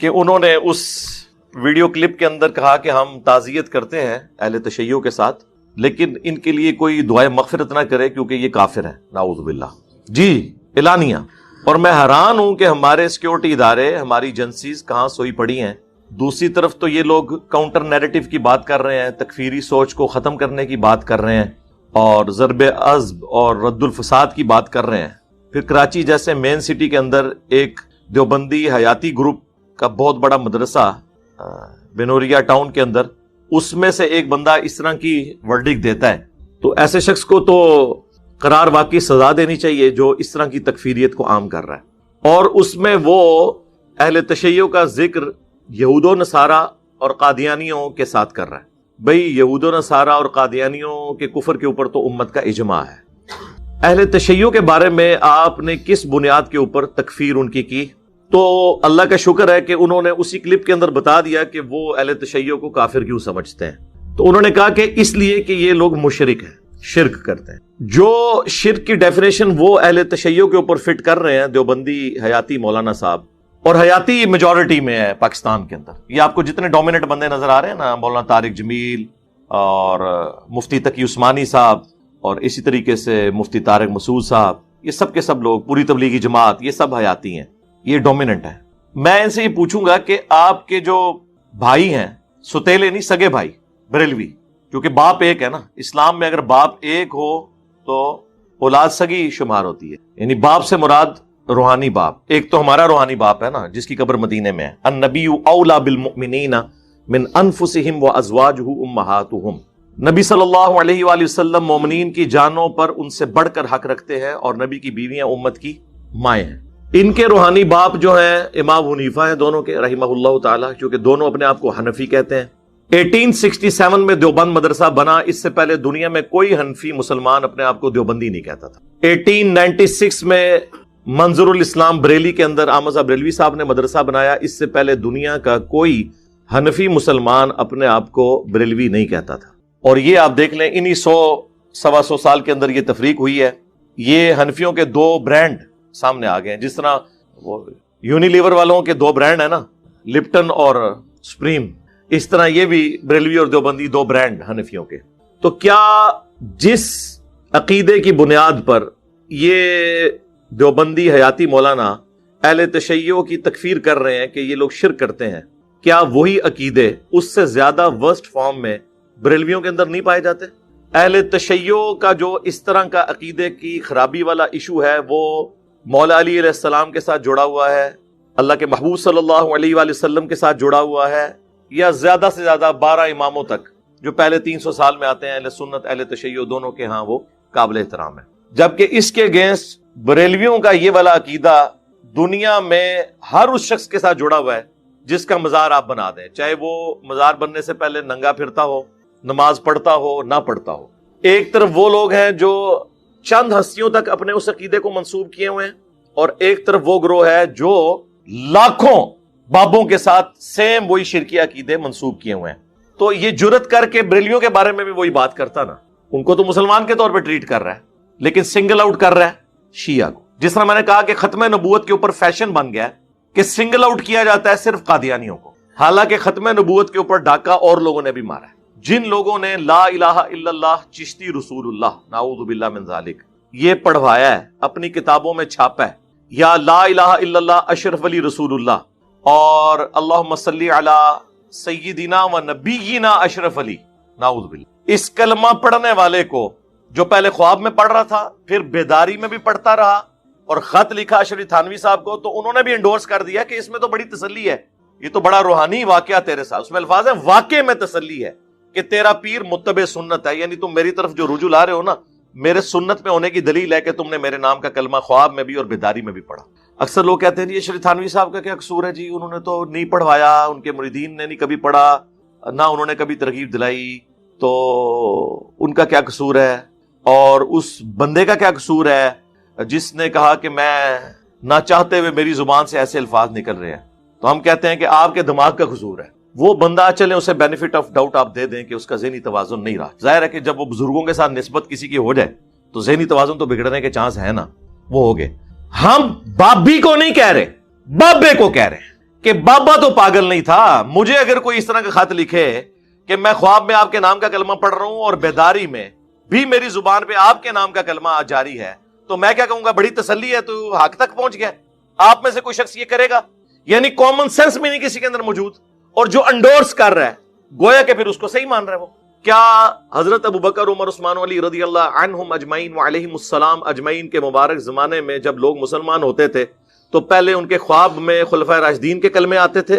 کہ انہوں نے اس ویڈیو کلپ کے اندر کہا کہ ہم تعزیت کرتے ہیں اہل تشیع کے ساتھ، لیکن ان کے لیے کوئی دعائے مغفرت نہ کرے کیونکہ یہ کافر ہیں، نعوذ باللہ۔ جی اعلانیہ۔ اور میں حیران ہوں کہ ہمارے سیکیورٹی ادارے، ہماری ایجنسیز کہاں سوئی پڑی ہیں۔ دوسری طرف تو یہ لوگ کاؤنٹر نیریٹو کی بات کر رہے ہیں، تکفیری سوچ کو ختم کرنے کی بات کر رہے ہیں، اور ضرب عضب اور رد الفساد کی بات کر رہے ہیں۔ پھر کراچی جیسے مین سٹی کے اندر ایک دیوبندی حیاتی گروپ کا بہت بڑا مدرسہ بنوریا ٹاؤن کے اندر، اس میں سے ایک بندہ اس طرح کی ورڈک دیتا ہے، تو ایسے شخص کو تو قرار واقعی سزا دینی چاہیے جو اس طرح کی تکفیریت کو عام کر رہا ہے۔ اور اس میں وہ اہل تشیع کا ذکر یہود و نصارہ اور قادیانیوں کے ساتھ کر رہا ہے۔ بھئی یہود و نصارہ اور قادیانیوں کے کفر کے اوپر تو امت کا اجماع ہے۔ اہل تشیع کے بارے میں آپ نے کس بنیاد کے اوپر تکفیر ان کی؟ تو اللہ کا شکر ہے کہ انہوں نے اسی کلپ کے اندر بتا دیا کہ وہ اہل تشیع کو کافر کیوں سمجھتے ہیں۔ تو انہوں نے کہا کہ اس لیے کہ یہ لوگ مشرک ہیں، شرک کرتے ہیں۔ جو شرک کی ڈیفینیشن وہ اہل تشیع کے اوپر فٹ کر رہے ہیں دیوبندی حیاتی مولانا صاحب، اور حیاتی میجورٹی میں ہے پاکستان کے اندر۔ یہ آپ کو جتنے ڈومیننٹ بندے نظر آ رہے ہیں نا، مولانا طارق جمیل اور مفتی تقی عثمانی صاحب، اور اسی طریقے سے مفتی طارق مسعود صاحب، یہ سب کے سب لوگ، پوری تبلیغی جماعت، یہ سب حیاتی ہیں، یہ ڈومیننٹ ہے۔ میں ان سے یہ پوچھوں گا کہ آپ کے جو بھائی ہیں، ستیلے نہیں سگے بھائی، بریلوی، کیونکہ باپ ایک ہے نا، اسلام میں اگر باپ ایک ہو تو اولاد سگی شمار ہوتی ہے، یعنی باپ سے مراد روحانی باپ۔ ایک تو ہمارا روحانی باپ ہے نا جس کی قبر مدینے میں ہے، النبی اولا بالمؤمنین من انفسہم وازواجہ امہاتہم، نبی صلی اللہ علیہ وآلہ وسلم مومنین کی جانوں پر ان سے بڑھ کر حق رکھتے ہیں، اور نبی کی بیویاں امت کی مائیں ہیں۔ ان کے روحانی باپ جو ہیں امام حنیفہ ہیں دونوں کے رحمہ اللہ تعالی، کیونکہ دونوں اپنے آپ کو حنفی کہتے ہیں۔ 1867 میں دیوبند مدرسہ بنا، اس سے پہلے دنیا میں کوئی حنفی مسلمان اپنے آپ کو دیوبندی نہیں کہتا تھا۔ 1896 میں منظر الاسلام بریلی کے اندر احمد صاحب بریلوی صاحب نے مدرسہ بنایا، اس سے پہلے دنیا کا کوئی حنفی مسلمان اپنے آپ کو بریلوی نہیں کہتا تھا۔ اور یہ آپ دیکھ لیں انہی 100-125 سال کے اندر یہ تفریق ہوئی ہے۔ یہ حنفیوں کے دو برانڈ سامنے آ گئے ہیں، جس طرح وہ یونیلیور والوں کے دو برانڈ ہیں نا، لپٹن اور سپریم، اس طرح یہ بھی بریلوی اور دیوبندی دو برانڈ حنفیوں کے۔ تو کیا جس عقیدے کی بنیاد پر یہ دیوبندی حیاتی مولانا اہل تشیع کی تکفیر کر رہے ہیں کہ یہ لوگ شرک کرتے ہیں، کیا وہی عقیدے اس سے زیادہ ورسٹ فارم میں بریلویوں کے اندر نہیں پائے جاتے؟ اہل تشیع کا جو اس طرح کا عقیدے کی خرابی والا ایشو ہے وہ مولا علی علیہ السلام کے ساتھ جڑا ہوا ہے، اللہ کے محبوب صلی اللہ علیہ وآلہ وسلم کے ساتھ جڑا ہوا ہے، یا زیادہ سے زیادہ 12 اماموں تک جو پہلے 300 سال میں آتے ہیں، اہل سنت اہل تشیع دونوں کے ہاں وہ قابل احترام ہے۔ جبکہ اس کے اگینسٹ بریلویوں کا یہ والا عقیدہ دنیا میں ہر اس شخص کے ساتھ جڑا ہوا ہے جس کا مزار آپ بنا دیں، چاہے وہ مزار بننے سے پہلے ننگا پھرتا ہو، نماز پڑھتا ہو، نہ پڑھتا ہو۔ ایک طرف وہ لوگ ہیں جو چند ہستیوں تک اپنے اس عقیدے کو منسوب کیے ہوئے ہیں، اور ایک طرف وہ گروہ ہے جو لاکھوں بابوں کے ساتھ سیم وہی شرکی عقیدے منسوب کیے ہوئے ہیں۔ تو یہ جرت کر کے بریلویوں کے بارے میں بھی وہی بات کرتا نا، ان کو تو مسلمان کے طور پہ ٹریٹ کر رہا ہے، لیکن سنگل آؤٹ کر رہا ہے شیعہ کو۔ جس طرح میں نے کہا کہ ختم نبوت کے اوپر فیشن بن گیا ہے کہ سنگل آؤٹ کیا جاتا ہے صرف قادیانیوں کو، حالانکہ ختم نبوت کے اوپر ڈاکہ اور لوگوں نے بھی مارا ہے، جن لوگوں نے لا الہ الا اللہ چشتی رسول اللہ نعوذ باللہ من ذالک یہ پڑھوایا ہے، اپنی کتابوں میں چھاپا ہے، یا لا الہ الا اللہ اشرف علی رسول اللہ اور اللہم صلی علی سیدنا و نبینا اشرف علی نعوذ باللہ۔ اس کلمہ پڑھنے والے کو جو پہلے خواب میں پڑھ رہا تھا، پھر بیداری میں بھی پڑھتا رہا، اور خط لکھا اشرف تھانوی صاحب کو، تو انہوں نے بھی انڈورس کر دیا کہ اس میں تو بڑی تسلی ہے، یہ تو بڑا روحانی واقعہ تیرے ساتھ، اس میں الفاظ ہیں واقع میں تسلی ہے کہ تیرا پیر متبع سنت ہے، یعنی تم میری طرف جو رجوع لا رہے ہو نا، میرے سنت میں ہونے کی دلیل ہے کہ تم نے میرے نام کا کلمہ خواب میں بھی اور بیداری میں بھی پڑھا۔ اکثر لوگ کہتے ہیں جی اشرف تھانوی صاحب کا کیا قصور ہے، جی انہوں نے تو نہیں پڑھوایا، ان کے مریدین نے نہیں کبھی پڑھا، نہ انہوں نے کبھی ترغیب دلائی، تو ان کا کیا قصور ہے، اور اس بندے کا کیا قصور ہے جس نے کہا کہ میں نہ چاہتے ہوئے میری زبان سے ایسے الفاظ نکل رہے ہیں؟ تو ہم کہتے ہیں کہ آپ کے دماغ کا قصور ہے۔ وہ بندہ چلیں اسے بینیفٹ آف ڈاؤٹ آپ دے دیں کہ اس کا ذہنی توازن نہیں رہا، ظاہر ہے کہ جب وہ بزرگوں کے ساتھ نسبت کسی کی ہو جائے تو ذہنی توازن تو بگڑنے کے چانس ہے نا، وہ ہو گئے۔ ہم بابی کو نہیں کہہ رہے، بابے کو کہہ رہے ہیں کہ بابا تو پاگل نہیں تھا. مجھے اگر کوئی اس طرح کا خط لکھے کہ میں خواب میں آپ کے نام کا کلمہ پڑھ رہا ہوں اور بیداری میں بھی میری زبان پہ آپ کے نام کا کلمہ جاری ہے, تو میں کیا کہوں گا, بڑی تسلی ہے, تو حق تک پہنچ گیا. آپ میں سے کوئی شخص یہ کرے گا؟ یعنی کامن سینس میں نہیں کسی کے اندر موجود, اور جو انڈورس کر رہا ہے گویا کہ پھر اس کو صحیح مان رہا ہے. وہ کیا حضرت ابو بکر, عمر, عثمان و علی رضی اللہ عنہم اجمعین وعلیہم السلام اجمعین کے مبارک زمانے میں جب لوگ مسلمان ہوتے تھے تو پہلے ان کے خواب میں خلفائے راشدین کے کلمے آتے تھے,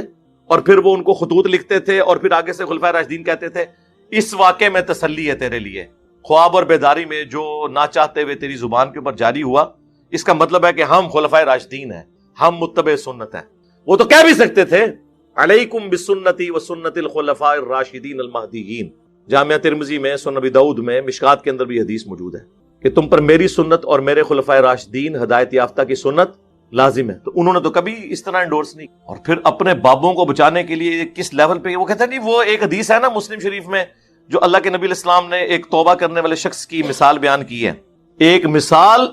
اور پھر وہ ان کو خطوط لکھتے تھے, اور پھر آگے سے خلفائے راشدین کہتے تھے اس واقعے میں تسلی ہے تیرے لیے, خواب اور بیداری میں جو نہ چاہتے ہوئے تیری زبان کے اوپر جاری ہوا, اس کا مطلب ہے کہ ہم خلفائے راشدین ہیں, ہم متبع سنت ہیں. وہ تو کہہ بھی سکتے تھے علیکم بسنتی و سنت الخلفاء الراشدین المہدیین. جامعہ ترمذی میں, سنن نبی داؤد میں, مشکات کے اندر بھی حدیث موجود ہے کہ تم پر میری سنت اور میرے خلفائے راشدین ہدایت یافتہ کی سنت لازم ہے. تو انہوں نے تو کبھی اس طرح انڈورس نہیں. اور پھر اپنے بابوں کو بچانے کے لیے کس لیول پہ, وہ کہتے ہیں نہیں, وہ ایک حدیث ہے نا مسلم شریف میں جو اللہ کے نبی علیہ السلام نے ایک توبہ کرنے والے شخص کی مثال بیان کی ہے, ایک مثال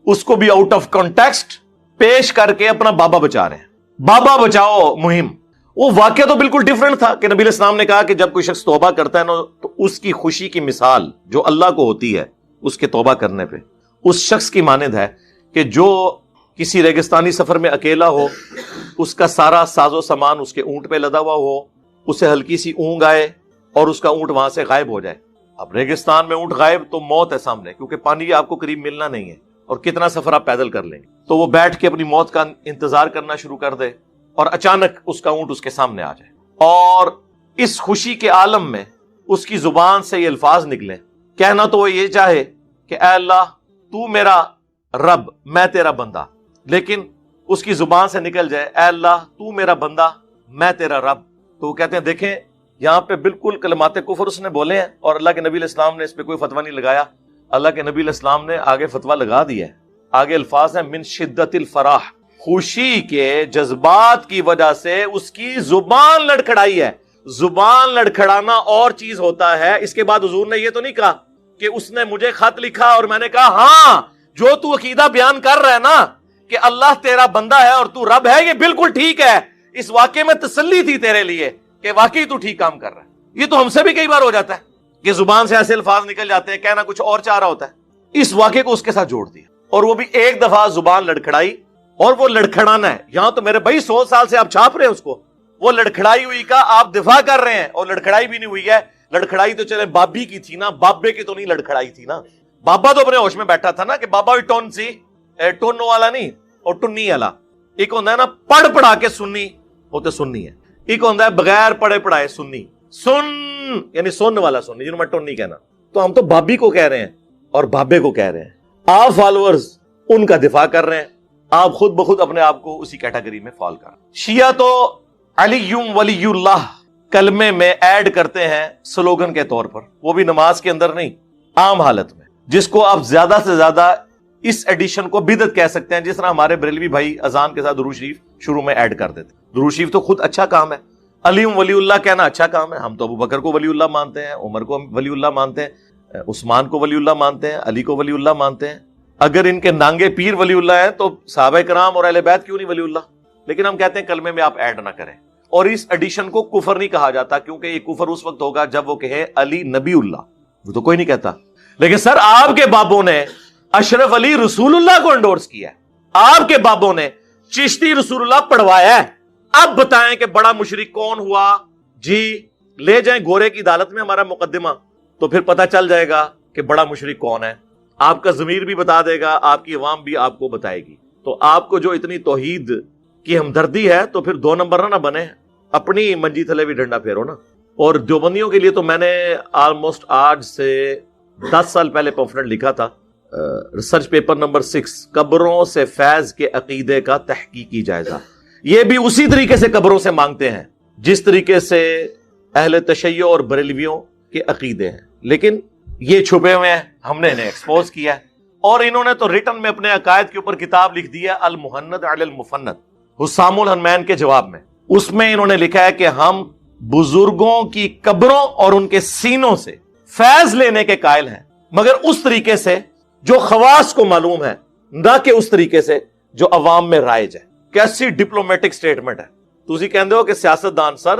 اس کو بھی آؤٹ آف کانٹیکسٹ پیش کر کے اپنا بابا بچا رہے ہیں. بابا بچاؤ مہم, وہ واقعہ تو بالکل ڈیفرنٹ تھا کہ نبی علیہ السلام نے کہا کہ جب کوئی شخص توبہ کرتا ہے نا تو اس کی خوشی کی مثال جو اللہ کو ہوتی ہے اس کے توبہ کرنے پہ اس شخص کی مانند ہے کہ جو کسی ریگستانی سفر میں اکیلا ہو, اس کا سارا ساز و سامان اس کے اونٹ پہ لدا ہوا ہو, اسے ہلکی سی اونگ آئے اور اس کا اونٹ وہاں سے غائب ہو جائے. اب ریگستان میں اونٹ غائب تو موت ہے سامنے, کیونکہ پانی آپ کو قریب ملنا نہیں ہے, اور کتنا سفر آپ پیدل کر لیں گے. تو وہ بیٹھ کے اپنی موت کا انتظار کرنا شروع کر دے, اور اچانک اس کا اونٹ اس کے سامنے آ جائے, اور اس خوشی کے عالم میں اس کی زبان سے یہ الفاظ نکلیں. کہنا تو وہ یہ چاہے کہ اے اللہ تو میرا رب, میں تیرا بندہ, لیکن اس کی زبان سے نکل جائے اے اللہ تو میرا بندہ, میں تیرا رب. تو وہ کہتے ہیں دیکھیں یہاں پہ بالکل کلمات کفر اس نے بولے ہیں, اور اللہ کے نبی علیہ السلام نے اس پہ کوئی فتویٰ نہیں لگایا. اللہ کے نبی علیہ السلام نے آگے فتویٰ لگا دیا ہے. آگے الفاظ ہیں من شدت الفرح, خوشی کے جذبات کی وجہ سے اس کی زبان لڑکھڑائی ہے. زبان لڑکھڑانا اور چیز ہوتا ہے. اس کے بعد حضور نے یہ تو نہیں کہا کہ اس نے مجھے خط لکھا اور میں نے کہا ہاں جو تو عقیدہ بیان کر رہا ہے نا کہ اللہ تیرا بندہ ہے اور تو رب ہے, یہ بالکل ٹھیک ہے, اس واقعے میں تسلی تھی تیرے لیے کہ واقعی تو ٹھیک کام کر رہا ہے. یہ تو ہم سے بھی کئی بار ہو جاتا ہے کہ زبان سے ایسے الفاظ نکل جاتے ہیں, کہنا کچھ اور چاہ رہا ہوتا ہے. اس واقعے کو اس کے ساتھ جوڑ دیا, اور وہ بھی ایک دفعہ زبان لڑکھڑائی, اور وہ لڑکھڑانا ہے. یہاں تو میرے بھائی 100 سال سے آپ چھاپ رہے ہیں اس کو, وہ لڑکھڑائی ہوئی کا آپ دفاع کر رہے ہیں, اور لڑکھڑائی بھی نہیں ہوئی ہے. لڑکھڑائی تو چلے بابی کی تھی نا, بابے کی تو نہیں لڑکھڑائی تھی نا. بابا تو اپنے ہوش میں بیٹھا تھا نا کہ بابا بھی ٹون سی, ٹون والا نہیں اور ٹنی والا. ایک ہوتا ہے نا پڑھ پڑھا کے سنی, وہ تو سنی ہے. ایک ہوتا ہے بغیر پڑھے پڑھائے سنی, سن یعنی سن والا سنی, جنہوں میں ٹون نہیں کہنا. تو ہم تو بابی کو کہہ رہے ہیں اور بابے کو کہہ رہے ہیں. آپ فالوورز ان کا دفاع کر رہے ہیں, آپ خود بخود اپنے آپ کو اسی کیٹیگری میں فال کر. شیعہ تو علی ولی اللہ کلمے میں ایڈ کرتے ہیں سلوگن کے طور پر, وہ بھی نماز کے اندر نہیں, عام حالت میں, جس کو آپ زیادہ سے زیادہ اس ایڈیشن کو بدعت کہہ سکتے ہیں. جس طرح ہمارے بریلوی بھائی اذان کے ساتھ درود شریف شروع میں ایڈ کر دیتے. درود شریف تو خود اچھا کام ہے, علی ولی اللہ کہنا اچھا کام ہے. ہم تو ابو بکر کو ولی اللہ مانتے ہیں, عمر کو ولی اللہ مانتے ہیں, عثمان کو ولی اللہ مانتے ہیں, علی کو ولی اللہ مانتے ہیں. اگر ان کے نانگے پیر ولی اللہ ہیں تو صحابہ کرام اور اہل بیت کیوں نہیں ولی اللہ؟ لیکن ہم کہتے ہیں کلمے میں آپ ایڈ نہ کریں. اور اس ایڈیشن کو کفر نہیں کہا جاتا, کیونکہ یہ کفر اس وقت ہوگا جب وہ کہے علی نبی اللہ, وہ تو کوئی نہیں کہتا. لیکن سر آپ کے بابوں نے اشرف علی رسول اللہ کو انڈورس کیا ہے, آپ کے بابوں نے چشتی رسول اللہ پڑھوایا ہے. اب بتائیں کہ بڑا مشرک کون ہوا جی؟ لے جائیں گورے کی عدالت میں ہمارا مقدمہ, تو پھر پتہ چل جائے گا کہ بڑا مشرک کون ہے. آپ کا ضمیر بھی بتا دے گا, آپ کی عوام بھی آپ کو بتائے گی. تو آپ کو جو اتنی توحید کی ہمدردی ہے تو پھر 2 نمبر نہ بنے, اپنی منجی تھلے بھی ڈنڈا پھیرو نا. اور دیوبندیوں کے لیے تو میں نے آلموسٹ آج سے 10 سال پہلے پمفلٹ لکھا تھا, ریسرچ پیپر نمبر 6, قبروں سے فیض کے عقیدے کا تحقیقی جائزہ. یہ بھی اسی طریقے سے قبروں سے مانگتے ہیں جس طریقے سے اہل تشیع اور بریلویوں کے عقیدے ہیں, لیکن یہ چھپے ہوئے ہیں, ہم نے انہیں ایکسپوز کیا ہے. اور انہوں نے تو ریٹن میں اپنے عقائد کے اوپر کتاب لکھ دی ہے المحند علی المفند, حسام الحنمین کے جواب میں. اس میں انہوں نے لکھا ہے کہ ہم بزرگوں کی قبروں اور ان کے سینوں سے فیض لینے کے قائل ہیں, مگر اس طریقے سے جو خواص کو معلوم ہے, نہ کہ اس طریقے سے جو عوام میں رائج ہے. کیسی ڈپلومیٹک سٹیٹمنٹ ہے. ਤੁਸੀਂ ਕਹਿੰਦੇ ਹੋ ਕਿ ਸਿਆਸਤਦਾਨ, ਸਰ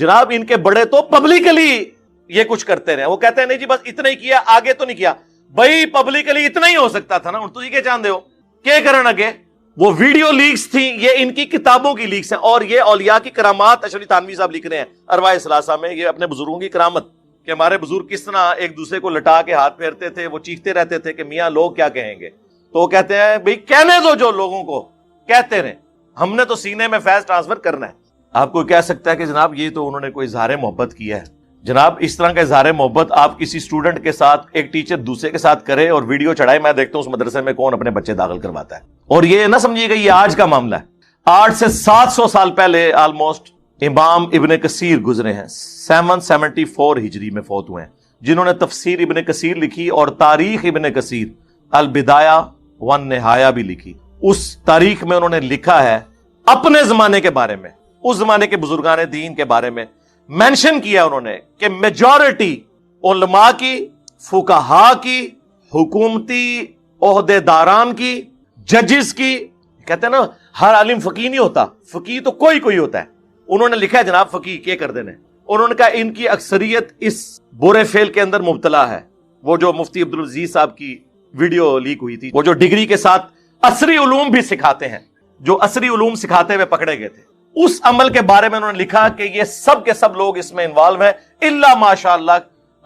جناب ان کے بڑے تو پبلکلی یہ کچھ کرتے رہے. وہ کہتے ہیں نہیں جی بس اتنا ہی کیا, آگے تو نہیں کیا. بھائی پبلکلی اتنا ہی ہو سکتا تھا نا, تو یہ کیا چاہتے ہو کیا کرن اگے. وہ ویڈیو لیکس تھیں, یہ ان کی کتابوں کی لیکس ہیں, اور یہ اولیاء کی کرامات اشرف تھانوی صاحب لکھ رہے ہیں ارواح ثلاثہ میں, یہ اپنے بزرگوں کی کرامت کہ ہمارے بزرگ کس طرح ایک دوسرے کو لٹا کے ہاتھ پھیرتے تھے, وہ چیختے رہتے تھے کہ میاں لوگ کیا کہیں گے. تو وہ کہتے ہیں بھئی کہنے دو جو لوگوں کو کہتے رہے, ہم نے تو سینے میں فیض ٹرانسفر کرنا ہے. آپ کو کہہ سکتا ہے کہ جناب یہ تو انہوں نے کوئی اظہار محبت کیا ہے. جناب اس طرح کا اظہار محبت آپ کسی اسٹوڈنٹ کے ساتھ, ایک ٹیچر دوسرے کے ساتھ کرے اور ویڈیو چڑھائے, میں دیکھتا ہوں اس مدرسے میں کون اپنے بچے داخل کرواتا ہے. اور یہ نہ سمجھیے گا یہ آج کا معاملہ ہے, 8 سے 700 سال پہلے آلموسٹ امام ابن کثیر گزرے ہیں, 774 ہجری میں فوت ہوئے ہیں, جنہوں نے تفسیر ابن کثیر لکھی اور تاریخ ابن کثیر البدایہ والنہایہ بھی لکھی. اس تاریخ میں انہوں نے لکھا ہے اپنے زمانے کے بارے میں, اس زمانے کے بزرگان دین کے بارے میں مینشن کیا انہوں نے کہ میجورٹی علماء کی, فقہاء کی, حکومتی عہدے داران کی, ججز کی, کہتے ہیں نا ہر عالم فقیہ نہیں ہوتا, فقیہ تو کوئی ہوتا ہے. انہوں نے لکھا ہے جناب فقیہ کیا کر دینے, انہوں نے کہا ان کی اکثریت اس برے فعل کے اندر مبتلا ہے. وہ جو مفتی عبدالعزیز صاحب کی ویڈیو لیک ہوئی تھی, وہ جو ڈگری کے ساتھ عصری علوم بھی سکھاتے ہیں, جو عصری علوم سکھاتے ہوئے پکڑے گئے تھے, اس عمل کے بارے میں انہوں نے لکھا کہ یہ سب کے سب لوگ اس میں انوالو ہیں الا ماشاء اللہ,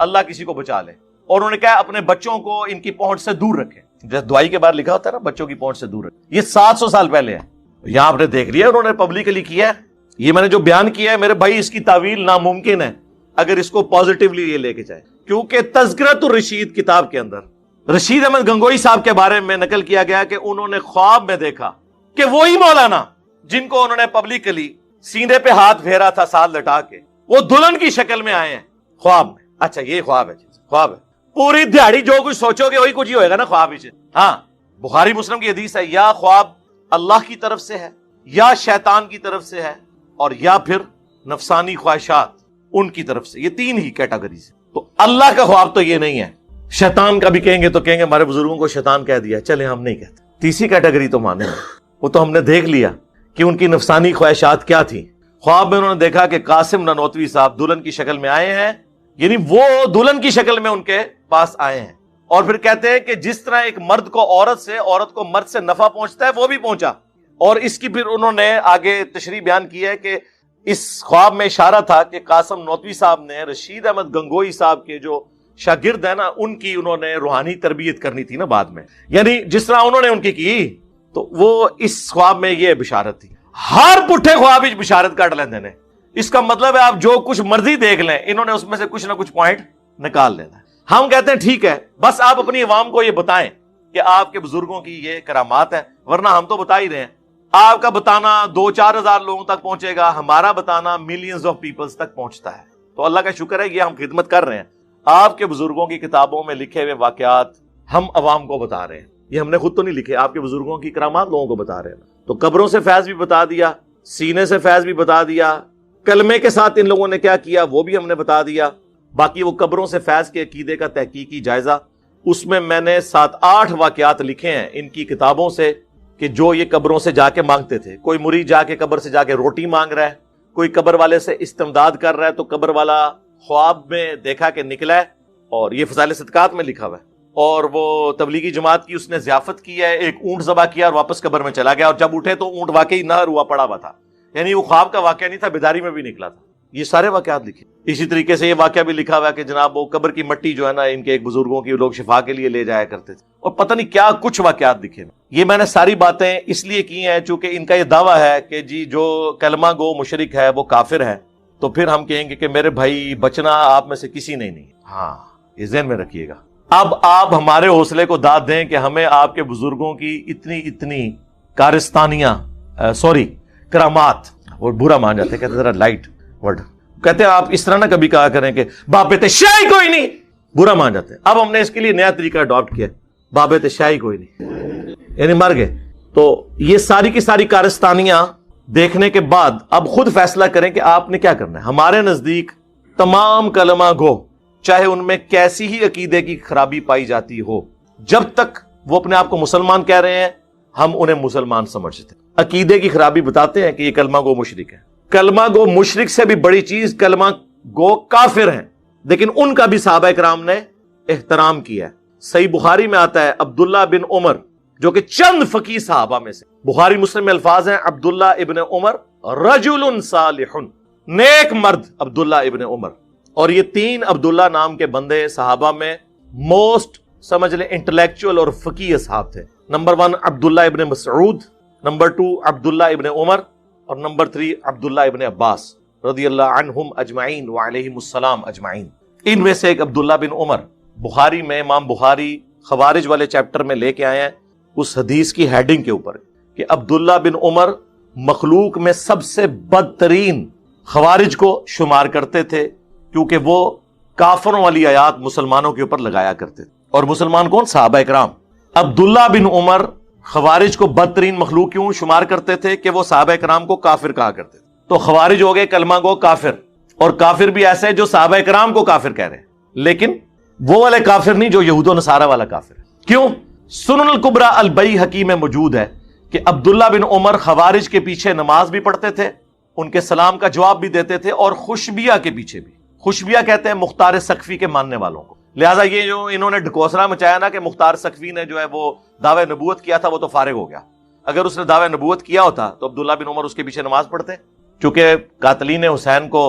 اللہ کسی کو بچا لے. اور انہوں نے کہا اپنے بچوں کو ان کی پہنچ سے دور رکھیں, جیسے دعائی کے بعد لکھا ہوتا ہے نا بچوں کی پہنچ سے دور رکھیں. یہ 700 سال پہلے ہے. یہاں آپ نے دیکھ لیا انہوں نے پبلکلی کیا ہے. یہ میں نے جو بیان کیا ہے میرے بھائی, اس کی تعویل ناممکن ہے اگر اس کو پازیٹیولی یہ لے کے جائے, کیونکہ تذکرۃ الرشید کتاب کے اندر رشید احمد گنگوئی صاحب کے بارے میں نقل کیا گیا کہ انہوں نے خواب میں دیکھا کہ وہی مولانا جن کو انہوں نے پبلکلی سینے پہ ہاتھ پھیرا تھا ساتھ لٹا کے, وہ دلہن کی شکل میں آئے ہیں خواب میں. اچھا یہ خواب ہے, خواب ہے, پوری دیہڑی جو کچھ سوچو گے وہی کچھ ہی ہوئے گا نا خواب ہی. ہاں بخاری مسلم کی حدیث ہے, یا خواب اللہ کی طرف سے ہے, یا شیطان کی طرف سے ہے, اور یا پھر نفسانی خواہشات ان کی طرف سے. یہ 3 ہی کیٹیگریز. تو اللہ کا خواب تو یہ نہیں ہے. شیطان کا بھی کہیں گے تو کہیں گے ہمارے بزرگوں کو شیطان کہہ دیا, چلے ہم نہیں کہتے. تیسری کیٹیگری تو مانے, وہ تو ہم نے دیکھ لیا کہ ان کی نفسانی خواہشات کیا تھی. خواب میں انہوں نے دیکھا کہ قاسم نانوتوی صاحب دلہن کی شکل میں آئے ہیں, یعنی وہ دلہن کی شکل میں ان کے پاس آئے ہیں, اور پھر کہتے ہیں کہ جس طرح ایک مرد کو عورت کو مرد سے نفع پہنچتا ہے وہ بھی پہنچا. اور اس کی پھر انہوں نے آگے تشریح بیان کی ہے کہ اس خواب میں اشارہ تھا کہ قاسم نانوتوی صاحب نے رشید احمد گنگوئی صاحب کے جو شاگرد ہیں نا, ان کی انہوں نے روحانی تربیت کرنی تھی نا بعد میں, یعنی جس طرح انہوں نے ان کی تو وہ اس خواب میں یہ بشارت تھی. ہر پٹھے خواب بشارت کاٹ لیندے نے. اس کا مطلب ہے آپ جو کچھ مرضی دیکھ لیں, انہوں نے اس میں سے کچھ نہ کچھ پوائنٹ نکال لینا ہے. ہم کہتے ہیں ٹھیک ہے, بس آپ اپنی عوام کو یہ بتائیں کہ آپ کے بزرگوں کی یہ کرامات ہیں, ورنہ ہم تو بتا ہی رہے ہیں. آپ کا بتانا 2-4 ہزار لوگوں تک پہنچے گا, ہمارا بتانا ملینز آف پیپلز تک پہنچتا ہے. تو اللہ کا شکر ہے یہ ہم خدمت کر رہے ہیں. آپ کے بزرگوں کی کتابوں میں لکھے ہوئے واقعات ہم عوام کو بتا رہے ہیں. یہ ہم نے خود تو نہیں لکھے, آپ کے بزرگوں کی کرامات لوگوں کو بتا رہے ہیں. تو قبروں سے فیض بھی بتا دیا, سینے سے فیض بھی بتا دیا, کلمے کے ساتھ ان لوگوں نے کیا کیا وہ بھی ہم نے بتا دیا. باقی وہ قبروں سے فیض کے عقیدے کا تحقیقی جائزہ, اس میں نے 7-8 واقعات لکھے ہیں ان کی کتابوں سے کہ جو یہ قبروں سے جا کے مانگتے تھے. کوئی مرید جا کے قبر سے جا کے روٹی مانگ رہا ہے, کوئی قبر والے سے استمداد کر رہا ہے, تو قبر والا خواب میں دیکھا کہ نکلا ہے, اور یہ فضائل صدقات میں لکھا ہوا ہے. اور وہ تبلیغی جماعت کی اس نے ضیافت کی ہے, ایک اونٹ ذبح کیا اور واپس قبر میں چلا گیا, اور جب اٹھے تو اونٹ واقعی نہر ہوا پڑا ہوا تھا, یعنی وہ خواب کا واقعہ نہیں تھا, بیداری میں بھی نکلا تھا. یہ سارے واقعات لکھے. اسی طریقے سے یہ واقعہ بھی لکھا ہوا ہے کہ جناب وہ قبر کی مٹی جو ہے نا ان کے ایک بزرگوں کی لوگ شفا کے لیے لے جایا کرتے تھے, اور پتہ نہیں کیا کچھ واقعات لکھے. یہ میں نے ساری باتیں اس لیے کی ہیں چونکہ ان کا یہ دعویٰ ہے کہ جی جو کلمہ گو مشرک ہے وہ کافر ہے, تو پھر ہم کہیں گے کہ میرے بھائی بچنا آپ میں سے کسی نے نہیں. ہاں یہ ذہن میں رکھیے گا. اب آپ ہمارے حوصلے کو داد دیں کہ ہمیں آپ کے بزرگوں کی اتنی کارستانیاں کرامات, وہ برا مان جاتے ہیں, کہتے ہیں ذرا لائٹ ورڈ, کہتے ہیں آپ اس طرح نہ کبھی کہا کریں کہ بابت شاہی کوئی نہیں, برا مان جاتے ہیں. اب ہم نے اس کے لیے نیا طریقہ اڈاپٹ کیا, بابت شاہی کوئی نہیں, یعنی مر گئے. تو یہ ساری کی ساری کارستانیاں دیکھنے کے بعد اب خود فیصلہ کریں کہ آپ نے کیا کرنا ہے. ہمارے نزدیک تمام کلمہ گو چاہے ان میں کیسی ہی عقیدے کی خرابی پائی جاتی ہو, جب تک وہ اپنے آپ کو مسلمان کہہ رہے ہیں ہم انہیں مسلمان سمجھتے ہیں. عقیدے کی خرابی بتاتے ہیں کہ یہ کلمہ گو مشرک ہے, کلمہ گو مشرک سے بھی بڑی چیز کلمہ گو کافر ہیں، لیکن ان کا بھی صحابہ کرام نے احترام کیا ہے۔ صحیح بخاری میں آتا ہے عبداللہ بن عمر جو کہ چند فقیہ صحابہ میں سے، بخاری مسلم میں الفاظ ہیں عبداللہ ابن عمر رجل صالح، نیک مرد عبداللہ ابن عمر۔ اور یہ تین عبداللہ نام کے بندے صحابہ میں موسٹ سمجھ لیں انٹلیکچوئل اور فقیہ اصحاب تھے۔ نمبر 1 عبداللہ ابن مسعود، نمبر 2 عبداللہ ابن عمر، اور نمبر 3 عبداللہ ابن عباس رضی اللہ عنہم اجمعین وعلیہم السلام اجمعین۔ ان میں سے ایک عبداللہ بن عمر، بخاری میں امام بخاری خوارج والے چیپٹر میں لے کے آئے ہیں اس حدیث کی ہیڈنگ کے اوپر کہ عبداللہ بن عمر مخلوق میں سب سے بدترین خوارج کو شمار کرتے تھے، کیونکہ وہ کافروں والی آیات مسلمانوں کے اوپر لگایا کرتے تھے۔ اور مسلمان کون؟ صحابہ کرام۔ عبداللہ بن عمر خوارج کو بدترین مخلوق کیوں شمار کرتے تھے؟ کہ وہ صحابہ کرام کو کافر کہا کرتے تھے۔ تو خوارج ہو گئے کلمہ گو کافر، اور کافر بھی ایسے جو صحابہ کرام کو کافر کہہ رہے ہیں، لیکن وہ والے کافر نہیں جو یہود و نصارہ والا کافر ہے۔ کیوں؟ سنن الکبریٰ البیہقی میں موجود ہے کہ عبداللہ بن عمر خوارج کے پیچھے نماز بھی پڑھتے تھے، ان کے سلام کا جواب بھی دیتے تھے، اور خوشبیہ کے پیچھے بھی۔ خوشبیہ کہتے ہیں مختار سقفی کے ماننے والوں کو۔ لہٰذا یہ جو انہوں نے ڈھکوسلا مچایا نا کہ مختار سقفی نے جو ہے وہ دعوی نبوت کیا تھا، وہ تو فارغ ہو گیا۔ اگر اس نے دعوی نبوت کیا ہوتا تو عبداللہ بن عمر اس کے پیچھے نماز پڑھتے، چونکہ قاتلین حسین کو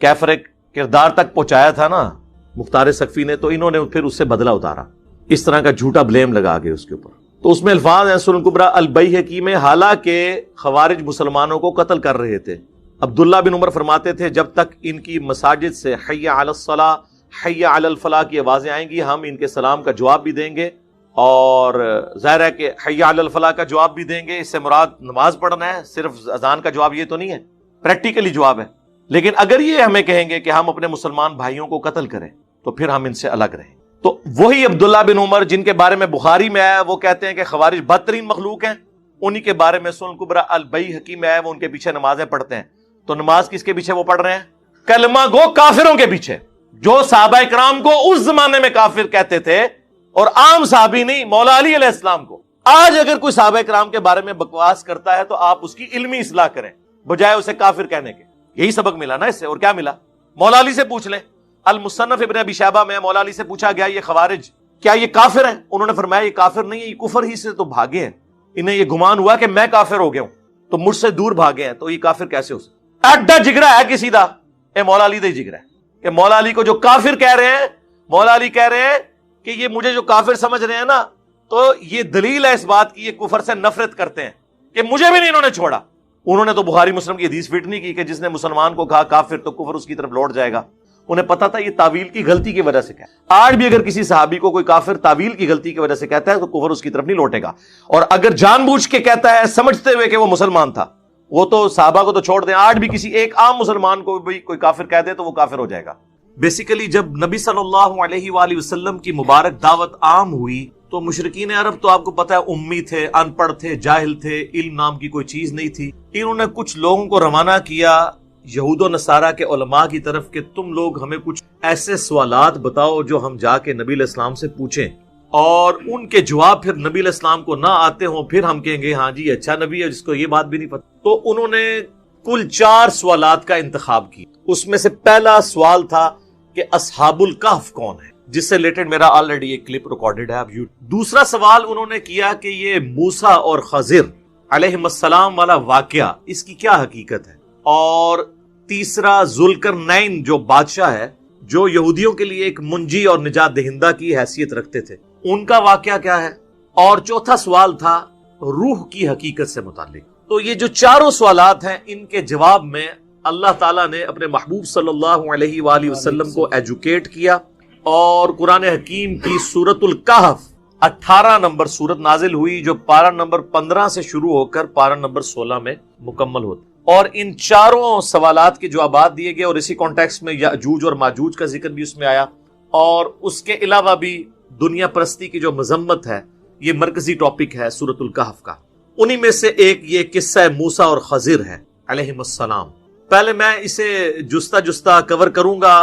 کیفر کردار تک پہنچایا تھا نا مختار سقفی نے، تو انہوں نے پھر اس سے بدلہ اتارا، اس طرح کا جھوٹا بلیم لگا کے اس کے اوپر۔ تو اس میں الفاظ ہیں سنن کبریٰ البیہقی میں، حالانکہ خوارج مسلمانوں کو قتل کر رہے تھے، عبداللہ بن عمر فرماتے تھے جب تک ان کی مساجد سے حی علی الصلاۃ حی علی الفلاح کی آوازیں آئیں گی، ہم ان کے سلام کا جواب بھی دیں گے، اور ظاہر ہے کہ حی علی الفلاح کا جواب بھی دیں گے، اس سے مراد نماز پڑھنا ہے، صرف اذان کا جواب یہ تو نہیں ہے، پریکٹیکلی جواب ہے۔ لیکن اگر یہ ہمیں کہیں گے کہ ہم اپنے مسلمان بھائیوں کو قتل کریں تو پھر ہم ان سے الگ رہیں۔ تو وہی عبداللہ بن عمر جن کے بارے میں بخاری میں آیا وہ کہتے ہیں کہ خوارج بدترین مخلوق ہیں، انہی کے بارے میں سنن کبریٰ البیہقی میں آیا وہ ان کے پیچھے نمازیں پڑھتے ہیں۔ تو نماز کس کے پیچھے وہ پڑھ رہے ہیں؟ کلمہ گو کافروں کے پیچھے، جو صحابہ کرام کو اس زمانے میں کافر کہتے تھے، اور عام صحابی نہیں، مولا علی علیہ السلام کو۔ آج اگر کوئی صحابہ کرام کے بارے میں بکواس کرتا ہے تو آپ اس کی علمی اصلاح کریں بجائے اسے کافر کہنے کے۔ یہی سبق ملا نا اس سے، اور کیا ملا؟ مولا علی سے پوچھ لیں، المصنف ابن ابی شیبہ میں مولا علی سے پوچھا گیا یہ خوارج کیا یہ کافر ہیں؟ انہوں نے فرمایا یہ کافر نہیں ہے، یہ کفر ہی سے تو بھاگے ہیں، انہیں یہ گمان ہوا کہ میں کافر ہو گیا ہوں تو مجھ سے دور بھاگے ہیں، تو یہ کافر کیسے ہو سکتا؟ اڈا جگرا ہے کسی دا، اے مولا علی دا جگرا ہے کہ مولا علی کو جو کافر کہہ رہے ہیں، مولا علی کہہ رہے ہیں کہ یہ مجھے جو کافر سمجھ رہے ہیں نا، تو یہ دلیل ہے اس بات کی یہ کفر سے نفرت کرتے ہیں کہ مجھے بھی نہیں انہوں نے چھوڑا۔ انہوں نے تو بخاری مسلم کی حدیث فٹ نہیں کی کہ جس نے مسلمان کو کہا کافر تو کفر اس کی طرف لوٹ جائے گا۔ انہیں پتا تھا یہ تعویل کی غلطی کی وجہ سے کہا۔ آج بھی اگر کسی صحابی کو کوئی کافر تعویل کی غلطی کی وجہ سے کہتا ہے تو کفر اس کی طرف نہیں لوٹے گا، اور اگر جان بوجھ کے کہتا ہے سمجھتے ہوئے کہ وہ مسلمان تھا، وہ تو صحابہ کو تو چھوڑ دیں، آج بھی کسی ایک عام مسلمان کو بھی کوئی کافر کہہ دے تو وہ کافر ہو جائے گا۔ بیسیکلی جب نبی صلی اللہ علیہ وآلہ وسلم کی مبارک دعوت عام ہوئی تو مشرکین عرب تو آپ کو پتا ہے امی تھے، ان پڑھ تھے، جاہل تھے، علم نام کی کوئی چیز نہیں تھی۔ انہوں نے کچھ لوگوں کو روانہ کیا یہود و نصارہ کے علماء کی طرف کہ تم لوگ ہمیں کچھ ایسے سوالات بتاؤ جو ہم جا کے نبی علیہ السلام سے پوچھیں، اور ان کے جواب پھر نبی علیہ السلام کو نہ آتے ہوں، پھر ہم کہیں گے ہاں جی اچھا نبی ہے جس کو یہ بات بھی نہیں پتہ۔ تو انہوں نے کل 4 سوالات کا انتخاب کیا۔ اس میں سے پہلا سوال تھا کہ اصحاب الکہف کون ہے، جس سے ریلیٹڈ میرا آلریڈی ایک کلپ ریکارڈڈ ہے۔ اب دوسرا سوال انہوں نے کیا کہ یہ موسیٰ اور خضر علیہ السلام والا واقعہ اس کی کیا حقیقت ہے، اور تیسرا ذوالقرنین جو بادشاہ ہے جو یہودیوں کے لیے ایک منجی اور نجات دہندہ کی حیثیت رکھتے تھے، ان کا واقعہ کیا ہے، اور چوتھا سوال تھا روح کی حقیقت سے متعلق۔ تو یہ جو 4 سوالات ہیں ان کے جواب میں اللہ تعالیٰ نے اپنے محبوب صلی اللہ علیہ وآلہ وسلم کو ایجوکیٹ کیا، اور قرآن حکیم کی سورۃ الکہف 18 نمبر سورت نازل ہوئی جو پارہ نمبر 15 سے شروع ہو کر پارہ نمبر 16 میں مکمل ہوتی، اور ان 4 سوالات کے جوابات دیے گئے، اور اسی کانٹیکسٹ میں یاجوج اور ماجوج کا ذکر بھی اس میں آیا، اور اس کے علاوہ بھی دنیا پرستی کی جو مذمت ہے یہ مرکزی ٹاپک ہے سورۃ الکہف کا۔ انہی میں سے ایک یہ قصہ موسیٰ اور خضر ہے علیہ السلام۔ پہلے میں اسے جستہ کور کروں گا،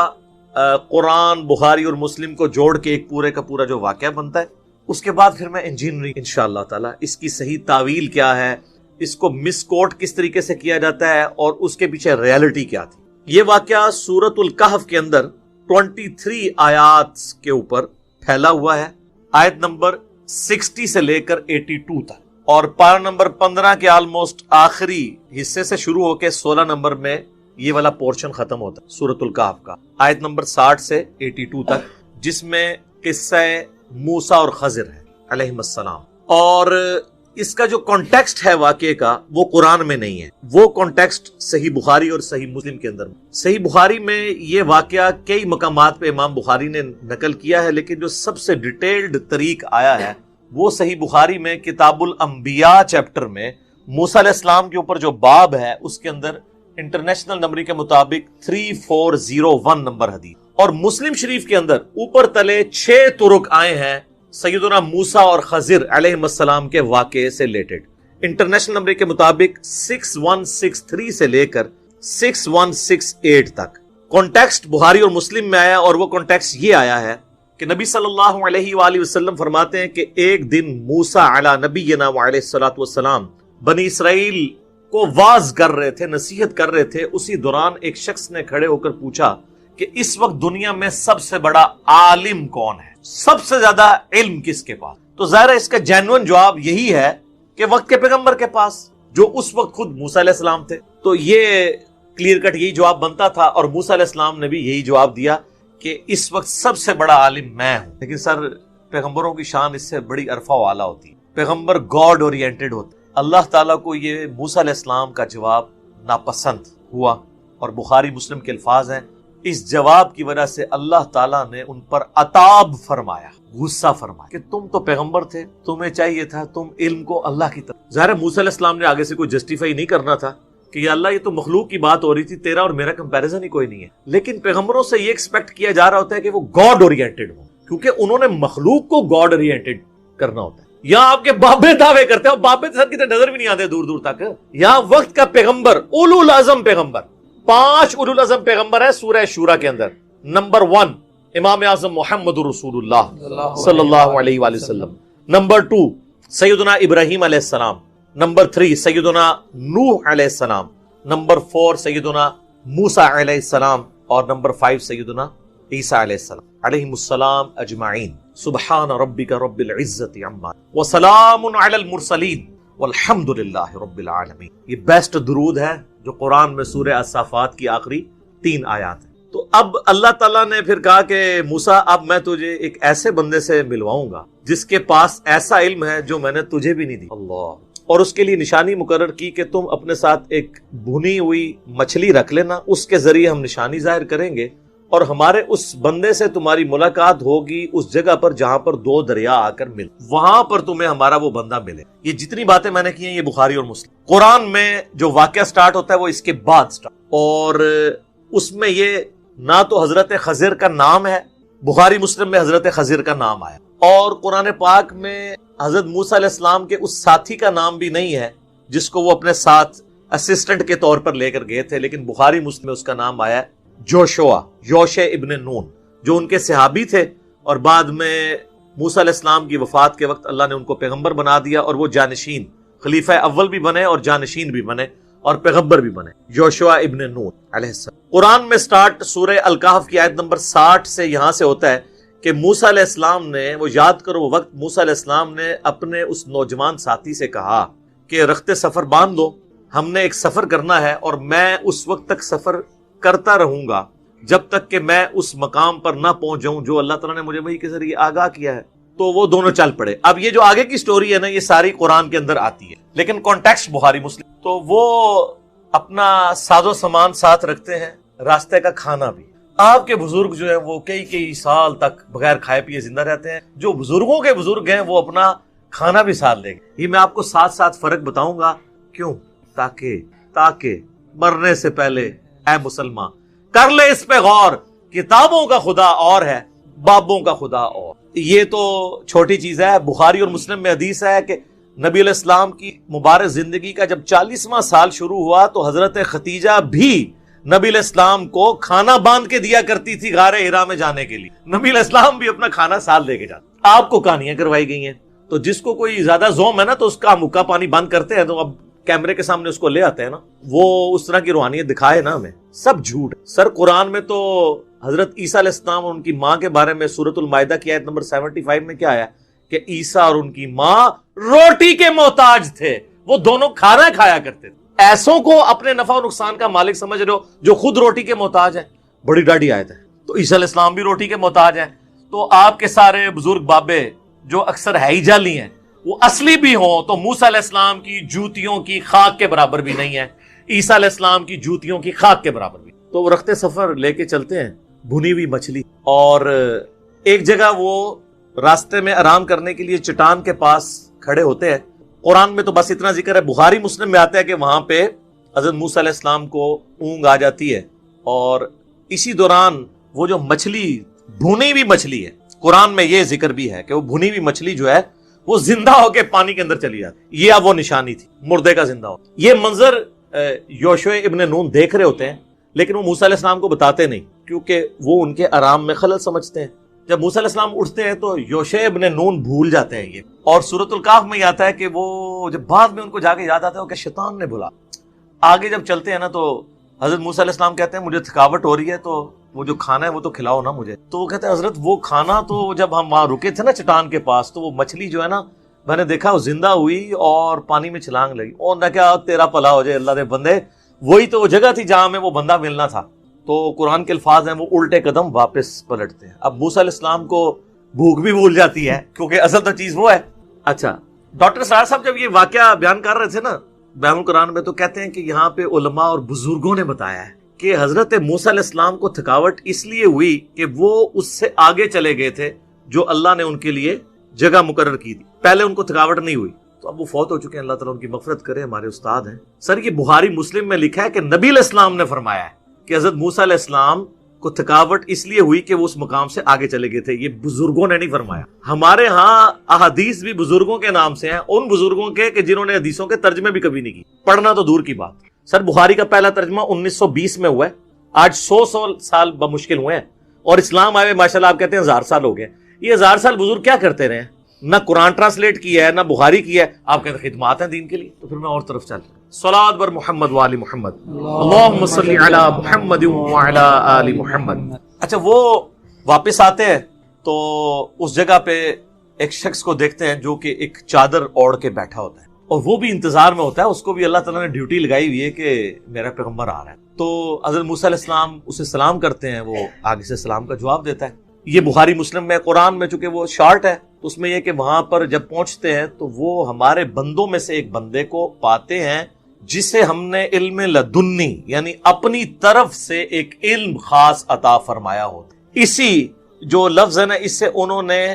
قرآن، بخاری اور مسلم کو جوڑ کے ایک پورے کا پورا جو واقعہ بنتا ہے، اس کے بعد پھر میں انجینئرنگ انشاءاللہ تعالی اس کی صحیح تعویل کیا ہے، اس کو مس کوٹ کس طریقے سے کیا جاتا ہے اور اس کے پیچھے ریالٹی کیا تھی. یہ واقعہ سورۃ الکہف کے اندر 23 آیات کے اوپر پھیلا ہوا ہے، آیت نمبر 60 سے لے کر 82 تک، اور پارہ نمبر 15 کے آلموسٹ آخری حصے سے شروع ہو کے 16 نمبر میں یہ والا پورشن ختم ہوتا ہے سورۃ الکہف کا، آیت نمبر 60 سے 82 تک، جس میں قصہ موسیٰ اور خضر ہے علیہم السلام. اور اس کا جو کانٹیکسٹ ہے واقعے کا وہ قرآن میں نہیں ہے، وہ کانٹیکسٹ صحیح بخاری اور صحیح مسلم کے اندر. صحیح بخاری میں یہ واقعہ کئی مقامات پہ امام بخاری نے نقل کیا ہے، لیکن جو سب سے ڈیٹیلڈ طریق آیا ہے وہ صحیح بخاری میں کتاب الانبیاء چیپٹر میں موسیٰ علیہ السلام کے اوپر جو باب ہے اس کے اندر انٹرنیشنل نمبر کے مطابق 3401 نمبر حدیث، اور مسلم شریف کے اندر اوپر تلے 6 طرق آئے ہیں سیدنا موسیٰ اور خضر علیہ السلام کے واقعے سے ریلیٹڈ. انٹرنیشنل نمبر کے مطابق 6163 سے لے کر 6168 تک. کانٹیکسٹ بخاری اور مسلم میں آیا، اور وہ کانٹیکسٹ یہ آیا ہے کہ نبی صلی اللہ علیہ وآلہ وسلم فرماتے ہیں کہ ایک دن موسیٰ علی نبینا وعلیہ الصلوۃ والسلام بنی اسرائیل کو واعظ کر رہے تھے، نصیحت کر رہے تھے. اسی دوران ایک شخص نے کھڑے ہو کر پوچھا کہ اس وقت دنیا میں سب سے بڑا عالم کون ہے، سب سے زیادہ علم کس کے پاس؟ تو ظاہر ہے اس کا جینوئن جواب یہی ہے کہ وقت کے پیغمبر کے پاس، جو اس وقت خود موسیٰ علیہ السلام تھے. تو یہ کلیئر کٹ یہی جواب بنتا تھا، اور موسیٰ علیہ السلام نے بھی یہی جواب دیا کہ اس وقت سب سے بڑا عالم میں ہوں. لیکن سر پیغمبروں کی شان اس سے بڑی عرفہ و اعلیٰ ہوتی ہے. پیغمبر گاڈ اورینٹڈ ہوتے. اللہ تعالیٰ کو یہ موسیٰ علیہ السلام کا جواب ناپسند ہوا، اور بخاری مسلم کے الفاظ ہیں اس جواب کی وجہ سے اللہ تعالیٰ نے ان پر عتاب فرمایا، غصہ فرمایا کہ تم تو پیغمبر تھے، تمہیں چاہیے تھا تم علم کو اللہ کی طرف. ظاہر موسیٰ علیہ السلام نے آگے سے کوئی جسٹیفائی نہیں کرنا تھا کہ یا اللہ یہ تو مخلوق کی بات ہو رہی تھی، تیرا اور میرا کمپیریزن ہی کوئی نہیں ہے. لیکن پیغمبروں سے یہ ایکسپیکٹ کیا جا رہا ہوتا ہے کہ وہ گاڈ اورینٹڈ ہوں، کیونکہ انہوں نے مخلوق کو گاڈ اورینٹڈ کرنا ہوتا ہے. یا آپ کے بابے دعوے کرتے ہیں، اور بابے سر کی نظر بھی نہیں آتے دور دور تک. یا وقت کا پیغمبر، اولو العزم پیغمبر، 5 اولو العزم پیغمبر ہے سورہ شورا کے اندر. نمبر 1 امام اعظم محمد رسول اللہ صلی اللہ علیہ وآلہ وسلم. نمبر 2 سیدنا ابراہیم علیہ السلام. نمبر 3 سیدنا نوح علیہ السلام. نمبر 4 سیدنا موسیٰ علیہ السلام. اور نمبر 5 سیدنا عیسیٰ علیہ السلام علیہم السلام اجمعین. سبحان ربک رب العزت عما وسلام علی المرسلین والحمد للہ رب العالمین. یہ بیسٹ درود ہے جو قرآن میں سورہ الصافات کی آخری 3 آیات ہیں. تو اب اللہ تعالیٰ نے پھر کہا کہ موسیٰ اب میں تجھے ایک ایسے بندے سے ملواؤں گا جس کے پاس ایسا علم ہے جو میں نے تجھے بھی نہیں دی. اللہ. اور اس کے لیے نشانی مقرر کی کہ تم اپنے ساتھ ایک بھنی ہوئی مچھلی رکھ لینا، اس کے ذریعے ہم نشانی ظاہر کریں گے، اور ہمارے اس بندے سے تمہاری ملاقات ہوگی اس جگہ پر جہاں پر 2 دریا آ کر مل، وہاں پر تمہیں ہمارا وہ بندہ ملے. یہ جتنی باتیں میں نے کی ہیں یہ بخاری اور مسلم. قرآن میں جو واقعہ سٹارٹ ہوتا ہے وہ اس کے بعد سٹارٹ، اور اس میں یہ نہ تو حضرت خضر کا نام ہے، بخاری مسلم میں حضرت خضر کا نام آیا، اور قرآن پاک میں حضرت موسیٰ علیہ السلام کے اس ساتھی کا نام بھی نہیں ہے جس کو وہ اپنے ساتھ اسسٹنٹ کے طور پر لے کر گئے تھے. لیکن بخاری مسلم میں اس کا نام آیا یوشع ابن نون، جو ان کے صحابی تھے، اور بعد میں موسیٰ علیہ السلام کی وفات کے وقت اللہ نے ان کو پیغمبر بنا دیا، اور وہ جانشین خلیفہ اول بھی بنے اور جانشین بھی بنے اور پیغمبر بھی بنے، یوشع ابن نون علیہ السلام. قرآن میں سٹارٹ سورہ الکہف کی آیت نمبر 60 سے یہاں سے ہوتا ہے کہ موسیٰ علیہ السلام نے، وہ یاد کرو وہ وقت موسیٰ علیہ السلام نے اپنے اس نوجوان ساتھی سے کہا کہ رخت سفر باندھ دو، ہم نے ایک سفر کرنا ہے، اور میں اس وقت تک سفر کرتا رہوں گا جب تک کہ میں اس مقام پر نہ پہنچ جاؤں جو اللہ تعالیٰ نے مجھے وحی کے ذریعے آگاہ کیا ہے. تو وہ دونوں چل پڑے. اب یہ جو آگے کی سٹوری ہے نا، یہ ساری قرآن کے اندر آتی ہے، لیکن کانٹیکسٹ بخاری مسلم. تو وہ اپنا ساز و سامان ساتھ رکھتے ہیں، راستے کا کھانا بھی. آپ کے بزرگ جو ہیں وہ کئی سال تک بغیر کھائے پیے زندہ رہتے ہیں. جو بزرگوں کے بزرگ ہیں وہ اپنا کھانا بھی ساتھ لیں گے. یہ میں آپ کو ساتھ فرق بتاؤں گا. کیوں؟ تاکہ مرنے سے پہلے اے مسلمان کر لے اس پہ غور، کتابوں کا خدا اور ہے، بابوں کا خدا اور. یہ تو چھوٹی چیز ہے. بخاری اور مسلم میں حدیث ہے کہ نبی علیہ السلام کی مبارک زندگی کا جب 40واں سال شروع ہوا تو حضرت ختیجہ بھی نبی علیہ السلام کو کھانا باندھ کے دیا کرتی تھی غار حرا میں جانے کے لیے. نبی علیہ السلام بھی اپنا کھانا ساتھ لے کے جاتے. آپ کو کہانیاں کروائی گئی ہیں، تو جس کو کوئی زیادہ زوم ہے نا تو اس کا مکہ پانی بند کرتے ہیں. تو اب کیمرے کے سامنے اس کو لے آتے ہیں نا, وہ اس طرح کی روحانیت دکھائے نا ہمیں, سب جھوٹ. سر قرآن میں تو حضرت عیسیٰ علیہ السلام اور ان کی ماں کے بارے میں سورۃ المائدہ کی آیت نمبر 75 میں کیا آیا کہ عیسیٰ اور ان کی ماں روٹی کے محتاج تھے, وہ دونوں کھانا کھایا کرتے تھے. ایسوں کو اپنے نفع و نقصان کا مالک سمجھ رہے ہو جو خود روٹی کے محتاج ہیں. بڑی ڈاڈی آیت ہے. تو عیسیٰ علیہ السلام بھی روٹی کے محتاج ہیں. تو آپ کے سارے بزرگ بابے جو اکثر ہے ہی جعلی ہیں, وہ اصلی بھی ہوں تو موسیٰ علیہ السلام کی جوتیوں کی خاک کے برابر بھی نہیں ہے, عیسیٰ علیہ السلام کی جوتیوں کی خاک کے برابر بھی. تو وہ رخت سفر لے کے چلتے ہیں بھنی ہوئی مچھلی, اور ایک جگہ وہ راستے میں آرام کرنے کے لیے چٹان کے پاس کھڑے ہوتے ہیں. قرآن میں تو بس اتنا ذکر ہے, بخاری مسلم میں آتا ہے کہ وہاں پہ حضرت موسیٰ علیہ السلام کو اونگ آ جاتی ہے, اور اسی دوران وہ جو مچھلی بھنی ہوئی مچھلی ہے, قرآن میں یہ ذکر بھی ہے کہ وہ بھنی ہوئی مچھلی جو ہے وہ زندہ ہو کے پانی کے اندر چلی جاتی. یہ اب وہ نشانی تھی مردے کا زندہ ہو. یہ منظر یوشع ابن نون دیکھ رہے ہوتے ہیں, لیکن وہ موسیٰ علیہ السلام کو بتاتے نہیں, کیونکہ وہ ان کے آرام میں خلل سمجھتے ہیں. جب موسیٰ علیہ السلام اٹھتے ہیں تو یوشع ابن نون بھول جاتے ہیں یہ. اور سورۃ الکہف میں یہ آتا ہے کہ وہ جب بعد میں ان کو جا کے یاد آتا ہے کہ شیطان نے بھلا. آگے جب چلتے ہیں نا تو حضرت موسیٰ علیہ السلام کہتے ہیں مجھے تھکاوٹ ہو رہی ہے, تو وہ جو کھانا ہے وہ تو کھلاؤ نا مجھے. تو وہ کہتے ہیں حضرت وہ کھانا تو جب ہم وہاں رکے تھے نا چٹان کے پاس, تو وہ مچھلی جو ہے نا میں نے دیکھا وہ زندہ ہوئی اور پانی میں چھلانگ لگی. اور نہ کیا تیرا بھلا ہو جائے اللہ دے بندے, وہی تو وہ جگہ تھی جہاں میں وہ بندہ ملنا تھا. تو قرآن کے الفاظ ہیں وہ الٹے قدم واپس پلٹتے ہیں. اب موسیٰ علیہ السلام کو بھوک بھی بھول جاتی ہے کیونکہ اصل تو چیز وہ ہے. اچھا, ڈاکٹر سرار صاحب جب یہ واقعہ بیان کر رہے تھے نا بیان القرآن میں, تو کہتے ہیں کہ یہاں پہ علماء اور بزرگوں نے بتایا ہے کہ حضرت موسیٰ علیہ السلام کو تھکاوٹ اس لیے ہوئی کہ وہ اس سے آگے چلے گئے تھے جو اللہ نے ان کے لیے جگہ مقرر کی تھی. پہلے ان کو تھکاوٹ نہیں ہوئی, تو اب وہ فوت ہو چکے ہیں, اللہ تعالیٰ ان کی مغفرت کرے, ہمارے استاد ہیں. سر یہ بخاری مسلم میں لکھا ہے کہ نبی علیہ السلام نے فرمایا ہے کہ حضرت موسیٰ علیہ السلام کو تھکاوٹ اس لیے ہوئی کہ وہ اس مقام سے آگے چلے گئے تھے. یہ بزرگوں نے نہیں فرمایا. ہمارے ہاں احادیث بھی بزرگوں کے نام سے ہیں, ان بزرگوں کے کہ جنہوں نے حدیثوں کے ترجمے بھی کبھی نہیں کی, پڑھنا تو دور کی بات. سر بخاری کا پہلا ترجمہ 1920 میں ہوا ہے, آج 100 سال بمشکل ہوئے ہیں, اور اسلام آئے ماشاءاللہ آپ کہتے ہیں 1000 سال ہو گئے. یہ 1000 سال بزرگ کیا کرتے رہے ہیں؟ نہ قرآن ٹرانسلیٹ کیا ہے, نہ بخاری کیا ہے, آپ کہتے ہیں خدمات ہیں دین کے لیے. تو پھر میں اور طرف چل, صلوات بر محمد وآل محمد, اللہم صلی علی محمد وعلی آل محمد. اچھا, وہ واپس آتے ہیں تو اس جگہ پہ ایک شخص کو دیکھتے ہیں جو کہ ایک چادر اوڑھ کے بیٹھا ہوتا ہے, اور وہ بھی انتظار میں ہوتا ہے. اس کو بھی اللہ تعالیٰ نے ڈیوٹی لگائی ہوئی ہے کہ میرا پیغمبر آ رہا ہے. تو حضرت موسیٰ علیہ السلام اسے سلام کرتے ہیں, وہ آگے سے سلام کا جواب دیتا ہے. یہ بخاری مسلم میں, قرآن میں چونکہ وہ شارٹ ہے تو اس میں یہ کہ وہاں پر جب پہنچتے ہیں تو وہ ہمارے بندوں میں سے ایک بندے کو پاتے ہیں جسے ہم نے علم لدنی یعنی اپنی طرف سے ایک علم خاص عطا فرمایا ہوتا. اسی جو لفظ ہے نا, اس سے انہوں نے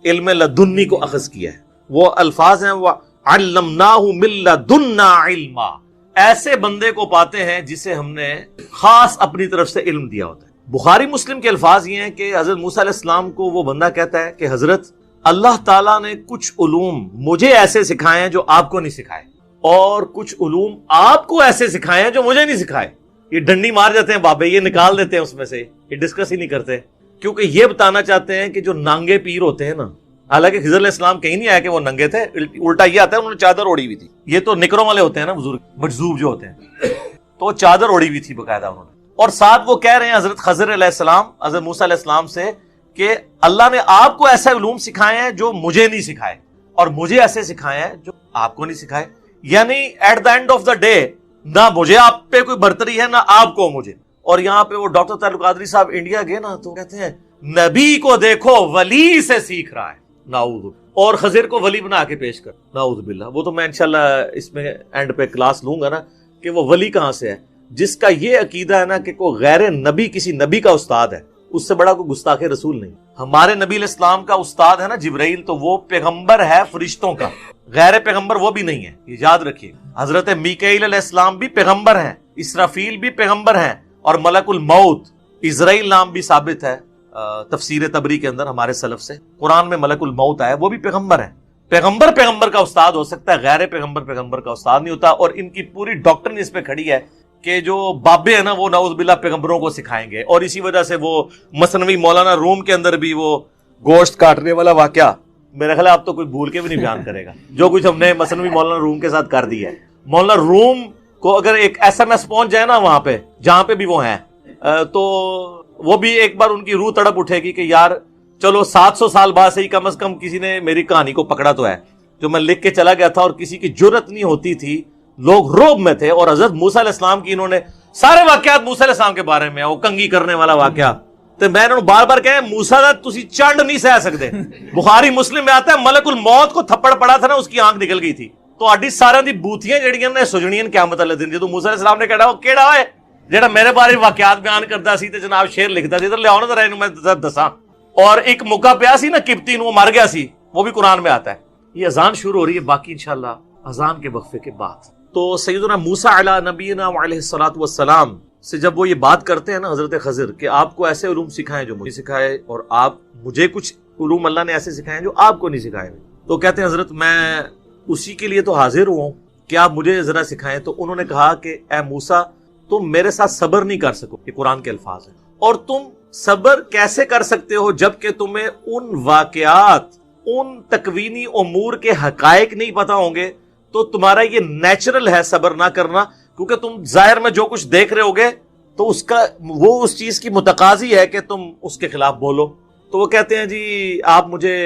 علم لدنی کو اخذ کیا ہے. وہ الفاظ ہیں وَعَلَّمْنَاهُ مِن لَّدُنَّا عِلْمًا, ایسے بندے کو پاتے ہیں جسے ہم نے خاص اپنی طرف سے علم دیا ہوتا ہے. بخاری مسلم کے الفاظ یہ ہیں کہ حضرت موسیٰ علیہ السلام کو وہ بندہ کہتا ہے کہ حضرت اللہ تعالیٰ نے کچھ علوم مجھے ایسے سکھائے ہیں جو آپ کو نہیں سکھائے, اور کچھ علوم آپ کو ایسے سکھائے ہیں جو مجھے نہیں سکھائے. یہ ڈنڈی مار جاتے ہیں بابے, یہ نکال دیتے ہیں اس میں سے, یہ ڈسکس ہی نہیں کرتے, کیونکہ یہ بتانا چاہتے ہیں کہ جو نانگے پیر ہوتے ہیں نا, حالانکہ خضر علیہ السلام کہیں نہیں آیا کہ وہ ننگے تھے, الٹا یہ آتا ہے انہوں نے چادر اوڑی ہوئی تھی. یہ تو نکروں والے ہوتے ہیں نا بزرگ, مجذوب جو ہوتے ہیں, تو چادر اوڑی ہوئی تھی باقاعدہ انہوں نے. اور ساتھ وہ کہہ رہے ہیں حضرت خضر علیہ السلام حضرت موسیٰ علیہ السلام سے کہ اللہ نے آپ کو ایسے علوم سکھائے ہیں جو مجھے نہیں سکھائے, اور مجھے ایسے سکھائے ہیں جو آپ کو نہیں سکھائے. یعنی at the end of the day نہ مجھے آپ پہ کوئی برتری ہے نہ آپ کو مجھے. اور یہاں پہ وہ ڈاکٹر طارق قادری صاحب انڈیا گئے نا, تو کہتے ہیں نبی کو دیکھو ولی سے سیکھ رہا ہے, نعوذ, اور خضر کو ولی بنا کے پیش کر, نعوذ باللہ. وہ تو میں انشاءاللہ اس میں اینڈ پہ کلاس لوں گا نا کہ وہ ولی کہاں سے ہے, جس کا یہ عقیدہ ہے نا کہ کوئی غیر نبی کسی نبی کا استاد ہے, اس سے بڑا کوئی گستاخ رسول نہیں. ہمارے نبی علیہ السلام کا استاد ہے نا جبرائیل, تو وہ پیغمبر ہے فرشتوں کا, غیر پیغمبر وہ بھی نہیں ہے, یہ یاد رکھیے. حضرت میکائیل علیہ السلام بھی پیغمبر ہیں, اسرافیل بھی پیغمبر ہیں, اور ملک الموت اسرائیل نام بھی ثابت ہے تفسیر تبری کے اندر ہمارے سلف سے. قرآن میں ملک الموت آیا, وہ بھی پیغمبر ہیں. پیغمبر کا استاد ہو سکتا ہے, غیر پیغمبر کا استاد نہیں ہوتا. اور ان کی پوری ڈاکٹرن اس پہ کھڑی ہے کہ جو بابے ہیں نا وہ نعوذ باللہ پیغمبروں کو سکھائیں گے. اور اسی وجہ سے وہ مثنوی مولانا روم کے اندر بھی وہ گوشت کاٹنے والا واقعہ, میرا خیال ہے آپ تو کوئی بھول کے بھی نہیں بیان کرے گا جو کچھ ہم نے مثنوی مولانا روم کے ساتھ کر دیا ہے. مولانا روم کو اگر ایک SMS پہنچ جائے نا وہاں پہ جہاں پہ بھی وہ ہیں تو وہ بھی ایک بار ان کی روح تڑپ اٹھے گی کہ یار چلو 700 سال بعد سے ہی کم از کم کسی نے میری کہانی کو پکڑا تو ہے جو میں لکھ کے چلا گیا تھا اور کسی کی جرت نہیں ہوتی تھی. لوگ روب میں تھے. اور حضرت موسیٰ علیہ السلام کی انہوں نے سارے واقعات موسیٰ علیہ السلام کے بارے میں وہ کنگھی کرنے والا واقعہ تو میں انہوں نے بار بار کہا موسیٰ دا تسی چنڈ نہیں سہ سکتے. بخاری مسلم میں آتا ہے ملک الموت کو تھپڑ پڑا تھا نا اس کی آنکھ نکل گئی تھی. تو آڈی سارے دی بوتیاں جڑیاں نے سجنیاں قیامت والے دن جدوں موسیٰ علیہ السلام نے کہا وہ کیڑا ہے جڑا میرے بارے واقعات بیان کرتا سی تے جناب شعر لکھتا سی ادھر لے آؤ نا ذرا میں دساں. اور ایک موقع پیا سی نا قبطی وہ مر گیا سی وہ بھی قرآن میں آتا ہے. یہ اذان شروع ہو رہی ہے باقی انشاءاللہ اذان کے وقفے کے بعد. تو سیدنا موسیٰ علیہ نبینا علیہ الصلوۃ والسلام سے جب وہ یہ بات کرتے ہیں نا حضرت خضر کہ آپ کو ایسے علوم سکھائیں جو مجھے سکھائے اور آپ مجھے کچھ علوم اللہ نے ایسے سکھائے جو آپ کو نہیں سکھائے, تو کہتے ہیں حضرت میں اسی کے لیے تو حاضر ہوں کہ آپ مجھے ذرا سکھائیں. تو انہوں نے کہا کہ اے موسیٰ تم میرے ساتھ صبر نہیں کر سکو, یہ قرآن کے الفاظ ہیں, اور تم صبر کیسے کر سکتے ہو جبکہ تمہیں ان واقعات ان تکوینی امور کے حقائق نہیں پتا ہوں گے. تو تمہارا یہ نیچرل ہے صبر نہ کرنا کیونکہ تم ظاہر میں جو کچھ دیکھ رہے ہوگے تو اس کا وہ اس چیز کی متقاضی ہے کہ تم اس کے خلاف بولو. تو وہ کہتے ہیں جی آپ مجھے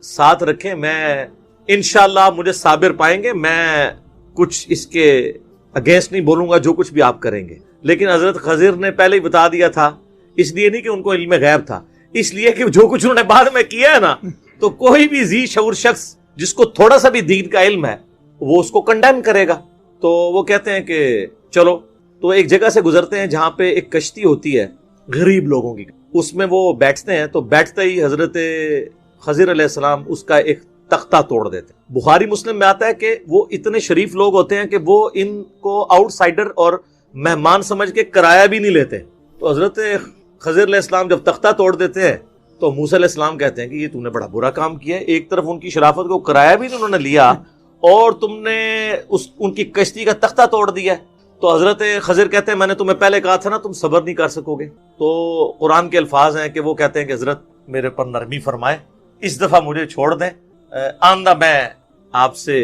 ساتھ رکھیں, میں انشاءاللہ آپ مجھے صابر پائیں گے, میں کچھ اس کے اگینسٹ نہیں بولوں گا جو کچھ بھی آپ کریں گے. لیکن حضرت خضر نے پہلے ہی بتا دیا تھا, اس لیے نہیں کہ ان کو علم غیب تھا, اس لیے کہ جو کچھ انہوں نے بعد میں کیا ہے نا تو کوئی بھی ذی شعور شخص جس کو تھوڑا سا بھی دین کا علم ہے وہ اس کو کنڈیم کرے گا. تو وہ کہتے ہیں کہ چلو, تو ایک جگہ سے گزرتے ہیں جہاں پہ ایک کشتی ہوتی ہے غریب لوگوں کی, اس میں وہ بیٹھتے ہیں. تو بیٹھتے ہی حضرت خضر علیہ السلام اس کا ایک تختہ توڑ دیتے ہیں. بخاری مسلم میں آتا ہے کہ وہ اتنے شریف لوگ ہوتے ہیں کہ وہ ان کو آؤٹ سائڈر اور مہمان سمجھ کے کرایہ بھی نہیں لیتے. تو حضرت خضر علیہ السلام جب تختہ توڑ دیتے ہیں تو موسیٰ علیہ السلام کہتے ہیں کہ یہ تم نے بڑا برا کام کیا ہے, ایک طرف ان کی شرافت کو کرایہ بھی انہوں نے لیا اور تم نے ان کی کشتی کا تختہ توڑ دیا. تو حضرت خضر کہتے ہیں میں نے تمہیں پہلے کہا تھا نا تم صبر نہیں کر سکو گے. تو قرآن کے الفاظ ہیں کہ وہ کہتے ہیں کہ حضرت میرے پر نرمی فرمائے, اس دفعہ مجھے چھوڑ دیں, آئندہ میں آپ سے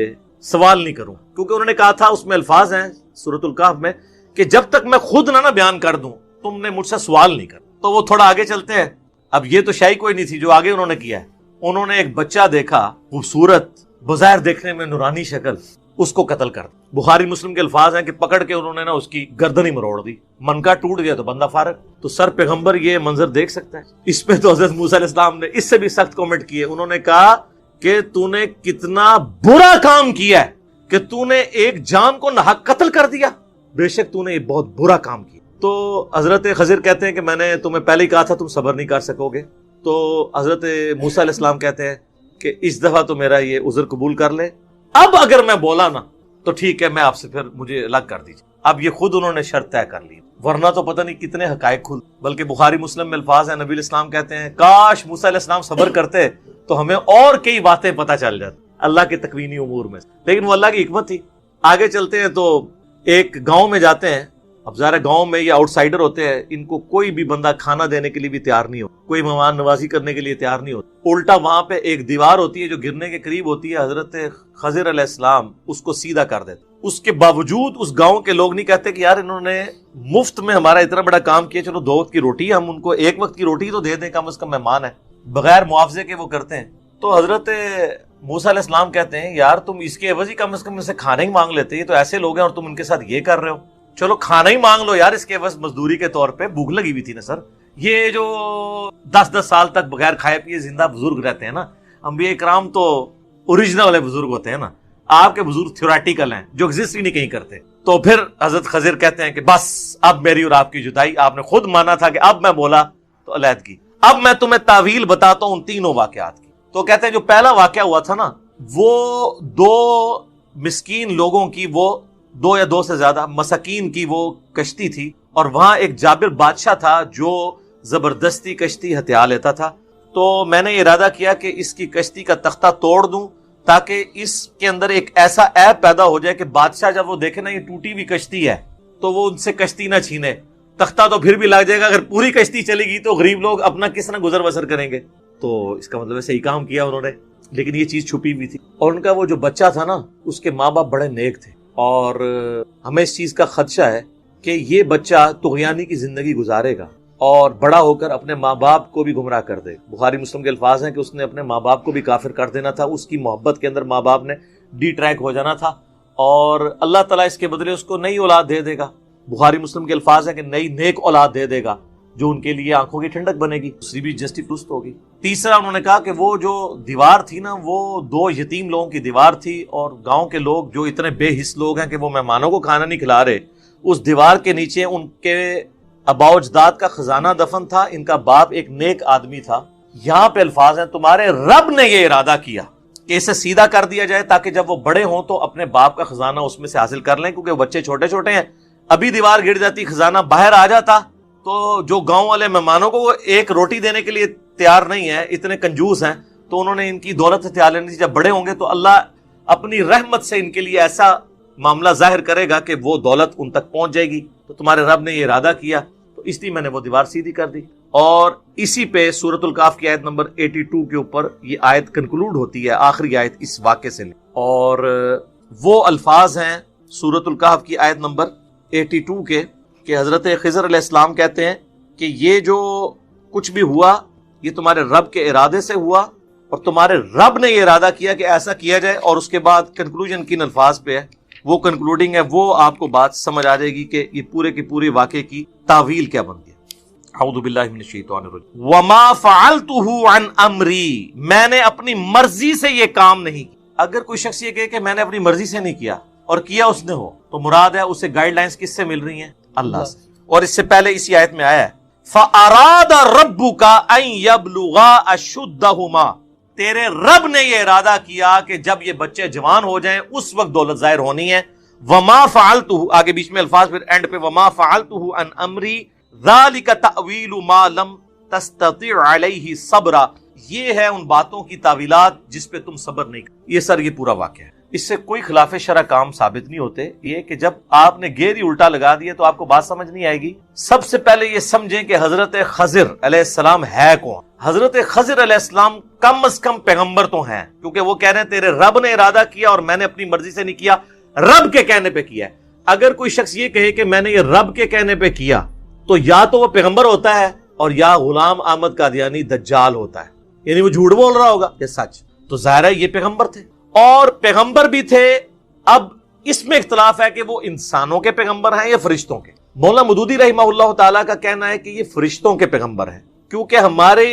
سوال نہیں کروں. کیونکہ انہوں نے کہا تھا اس میں الفاظ ہیں سورۃ الکہف میں کہ جب تک میں خود نہ بیان کر دوں تم نے مجھ سے سوال نہیں کر. تو وہ تھوڑا آگے چلتے ہیں. اب یہ تو شاہی کوئی نہیں تھی جو آگے انہوں نے کیا ہے. انہوں نے ایک بچہ دیکھا خوبصورت بظاہر دیکھنے میں نورانی شکل, اس کو قتل کر. بخاری مسلم کے الفاظ ہیں کہ پکڑ کے انہوں نے نا اس کی گردن ہی مروڑ دی, منکا ٹوٹ گیا تو بندہ فارغ. تو سر پیغمبر یہ منظر دیکھ سکتا ہے. اس پہ تو حضرت موسیٰ علیہ السلام نے اس سے بھی سخت کامنٹ کیے. انہوں نے کہا کہ تو نے کتنا برا کام کیا ہے کہ تو نے ایک جان کو ناحق قتل کر دیا, بے شک تو نے یہ بہت برا کام کیا. تو حضرت خضر کہتے ہیں کہ میں نے تمہیں پہلے ہی کہا تھا تم صبر نہیں کر سکو گے. تو حضرت موسیٰ علیہ السلام کہتے ہیں کہ اس دفعہ تو میرا یہ عذر قبول کر لے, اب اگر میں بولا نا تو ٹھیک ہے, میں آپ سے پھر مجھے الگ کر دیجیے. اب یہ خود انہوں نے شرط طے کر لی, ورنہ تو پتہ نہیں کتنے حقائق کھل. بلکہ بخاری مسلم میں الفاظ ہیں, نبی الاسلام کہتے ہیں کاش موسیٰ علیہ السلام صبر کرتے تو ہمیں اور کئی باتیں پتہ چل جاتی اللہ کے تکوینی امور میں. لیکن وہ اللہ کی حکمت تھی. آگے چلتے ہیں تو ایک گاؤں میں جاتے ہیں. اب ظاہر گاؤں میں یہ آؤٹ سائڈر ہوتے ہیں, ان کو کوئی بھی بندہ کھانا دینے کے لیے بھی تیار نہیں ہو, کوئی مہمان نوازی کرنے کے لیے تیار نہیں ہوتا. الٹا وہاں پہ ایک دیوار ہوتی ہے جو گرنے کے قریب ہوتی ہے. حضرت خضر علیہ السلام اس کو سیدھا کر دیتے. اس کے باوجود اس گاؤں کے لوگ نہیں کہتے کہ یار انہوں نے مفت میں ہمارا اتنا بڑا کام کیا, چلو 2 وقت کی روٹی ہم ان کو 1 وقت کی روٹی تو دے دیں, کم از کم مہمان ہے. بغیر معاوضے کے وہ کرتے ہیں. تو حضرت موسیٰ علیہ السلام کہتے ہیں یار تم اس کے عوض ہی کم از کم ان سے کھانا ہی مانگ لیتے, یہ تو ایسے لوگ ہیں اور تم ان کے ساتھ یہ کر رہے ہو. چلو کھانا ہی مانگ لو یار اس کے عوض مزدوری کے طور پہ, بھوک لگی ہوئی تھی نا سر. یہ جو 10 سال تک بغیر کھائے پیے زندہ بزرگ رہتے ہیں نا, انبیاء کرام تو اوریجنل والے بزرگ ہوتے ہیں نا, آپ کے بزرگ تھیوریٹیکل ہیں جو ایگزسٹ ہی نہیں کہیں کرتے. تو پھر حضرت خضر کہتے ہیں کہ بس اب میری اور آپ کی جدائی, آپ نے خود مانا تھا کہ اب میں بولا تو علیحدگی. اب میں تمہیں تعویل بتاتا ہوں ان تینوں واقعات کی. تو کہتے ہیں جو پہلا واقعہ ہوا تھا نا وہ 2 مسکین لوگوں کی, وہ 2 یا 2 سے زیادہ مساکین کی وہ کشتی تھی, اور وہاں ایک جابر بادشاہ تھا جو زبردستی کشتی ہتھیا لیتا تھا. تو میں نے ارادہ کیا کہ اس کی کشتی کا تختہ توڑ دوں تاکہ اس کے اندر ایک ایسا عیب پیدا ہو جائے کہ بادشاہ جب وہ دیکھے نا یہ ٹوٹی ہوئی کشتی ہے تو وہ ان سے کشتی نہ چھینے. تختہ تو پھر بھی لگ جائے گا, اگر پوری کشتی چلے گی تو غریب لوگ اپنا کس طرح گزر بسر کریں گے. تو اس کا مطلب ہے صحیح کام کیا انہوں نے, لیکن یہ چیز چھپی ہوئی تھی. اور ان کا وہ جو بچہ تھا نا اس کے ماں باپ بڑے نیک تھے, اور ہمیں اس چیز کا خدشہ ہے کہ یہ بچہ طغیانی کی زندگی گزارے گا اور بڑا ہو کر اپنے ماں باپ کو بھی گمراہ کر دے. بخاری مسلم کے الفاظ ہیں کہ اس نے اپنے ماں باپ کو بھی کافر کر دینا تھا. اس کی محبت کے اندر ماں باپ نے ڈی ٹریک ہو جانا تھا اور اللہ تعالیٰ اس کے بدلے اس کو نئی اولاد دے دے گا. بخاری مسلم کے الفاظ ہیں کہ نئی نیک اولاد دے دے گا جو ان کے لیے آنکھوں کی ٹھنڈک بنے گی, دوسری بھی جسٹی درست ہوگی. تیسرا انہوں نے کہا کہ وہ جو دیوار تھی نا وہ 2 یتیم لوگوں کی دیوار تھی اور گاؤں کے لوگ جو اتنے بے حس لوگ ہیں کہ وہ مہمانوں کو کھانا نہیں کھلا رہے, اس دیوار کے نیچے ان کے آباء و اجداد کا خزانہ دفن تھا. ان کا باپ ایک نیک آدمی تھا. یہاں پہ الفاظ ہیں تمہارے رب نے یہ ارادہ کیا کہ اسے سیدھا کر دیا جائے تاکہ جب وہ بڑے ہوں تو اپنے باپ کا خزانہ اس میں سے حاصل کر لیں, کیونکہ وہ بچے چھوٹے چھوٹے ہیں. ابھی دیوار گر جاتی, خزانہ باہر آ جاتا تو جو گاؤں والے مہمانوں کو وہ ایک روٹی دینے کے لیے تیار نہیں ہے, اتنے کنجوس ہیں, تو انہوں نے ان کی دولت ہتھیار لینی تھی. جب بڑے ہوں گے تو اللہ اپنی رحمت سے ان کے لیے ایسا معاملہ ظاہر کرے گا کہ وہ دولت ان تک پہنچ جائے گی. تو تمہارے رب نے یہ ارادہ کیا تو اس لیے میں نے وہ دیوار سیدھی کر دی. اور اسی پہ سورۃ الکہف کی آیت نمبر 82 کے اوپر یہ آیت کنکلوڈ ہوتی ہے, آخری آیت اس واقعے سے. اور وہ الفاظ ہیں سورۃ الکہف کی آیت نمبر 82 کے کہ حضرت خضر علیہ السلام کہتے ہیں کہ یہ جو کچھ بھی ہوا یہ تمہارے رب کے ارادے سے ہوا اور تمہارے رب نے یہ ارادہ کیا کہ ایسا کیا جائے. اور اس کے بعد کنکلوژن کن الفاظ پہ ہے, وہ کنکلوڈنگ ہے, وہ آپ کو بات سمجھ آ جائے گی کہ یہ پورے کی پوری واقعے کی تعویل کیا بنتی ہے. اعوذ باللہ من الشیطان الرجیم. وما فعلته عن امری, میں نے اپنی مرضی سے یہ کام نہیں کیا. اگر کوئی شخص یہ کہے کہ میں نے اپنی مرضی سے نہیں کیا اور کیا اس نے ہو, تو مراد ہے اسے گائیڈ لائنز کس سے مل رہی ہیں؟ اللہ سے. اور اس سے پہلے اسی آیت میں آیا ہے فَأَرَادَ رَبُّكَ أَن يَبْلُغَا أَشُدَّهُمَا, تیرے رب نے یہ ارادہ کیا کہ جب یہ بچے جوان ہو جائیں اس وقت دولت ظاہر ہونی ہے. وَمَا فَعَلْتُهُ, آگے بیچ میں الفاظ پھر اینڈ پہ وَمَا فَعَلْتُهُ عَنْ أَمْرِي ذَلِكَ تَأْوِيلُ مَا لَمْ تَسْتَطِعْ عَلَيْهِ صَبْرًا, یہ ہے ان باتوں کی تعویلات جس پہ تم صبر نہیں کر. یہ سر یہ پورا واقعہ ہے, اس سے کوئی خلاف شرع کام ثابت نہیں ہوتے. یہ کہ جب آپ نے گیر ہی الٹا لگا دیا تو آپ کو بات سمجھ نہیں آئے گی. سب سے پہلے یہ سمجھیں کہ حضرت خضر علیہ السلام ہے کون. حضرت خضر علیہ السلام کم از کم پیغمبر تو ہیں, کیونکہ وہ کہہ رہے ہیں تیرے رب نے ارادہ کیا اور میں نے اپنی مرضی سے نہیں کیا, رب کے کہنے پہ کیا ہے. اگر کوئی شخص یہ کہے کہ میں نے یہ رب کے کہنے پہ کیا تو یا تو وہ پیغمبر ہوتا ہے اور یا غلام احمد قادیانی دجال ہوتا ہے, یعنی وہ جھوٹ بول رہا ہوگا یا سچ. تو ظاہر ہے یہ پیغمبر تھے اور پیغمبر بھی تھے. اب اس میں اختلاف ہے کہ وہ انسانوں کے پیغمبر ہیں یا فرشتوں کے. مولانا مودودی رحمہ اللہ تعالیٰ کا کہنا ہے کہ یہ فرشتوں کے پیغمبر ہیں, کیونکہ ہمارے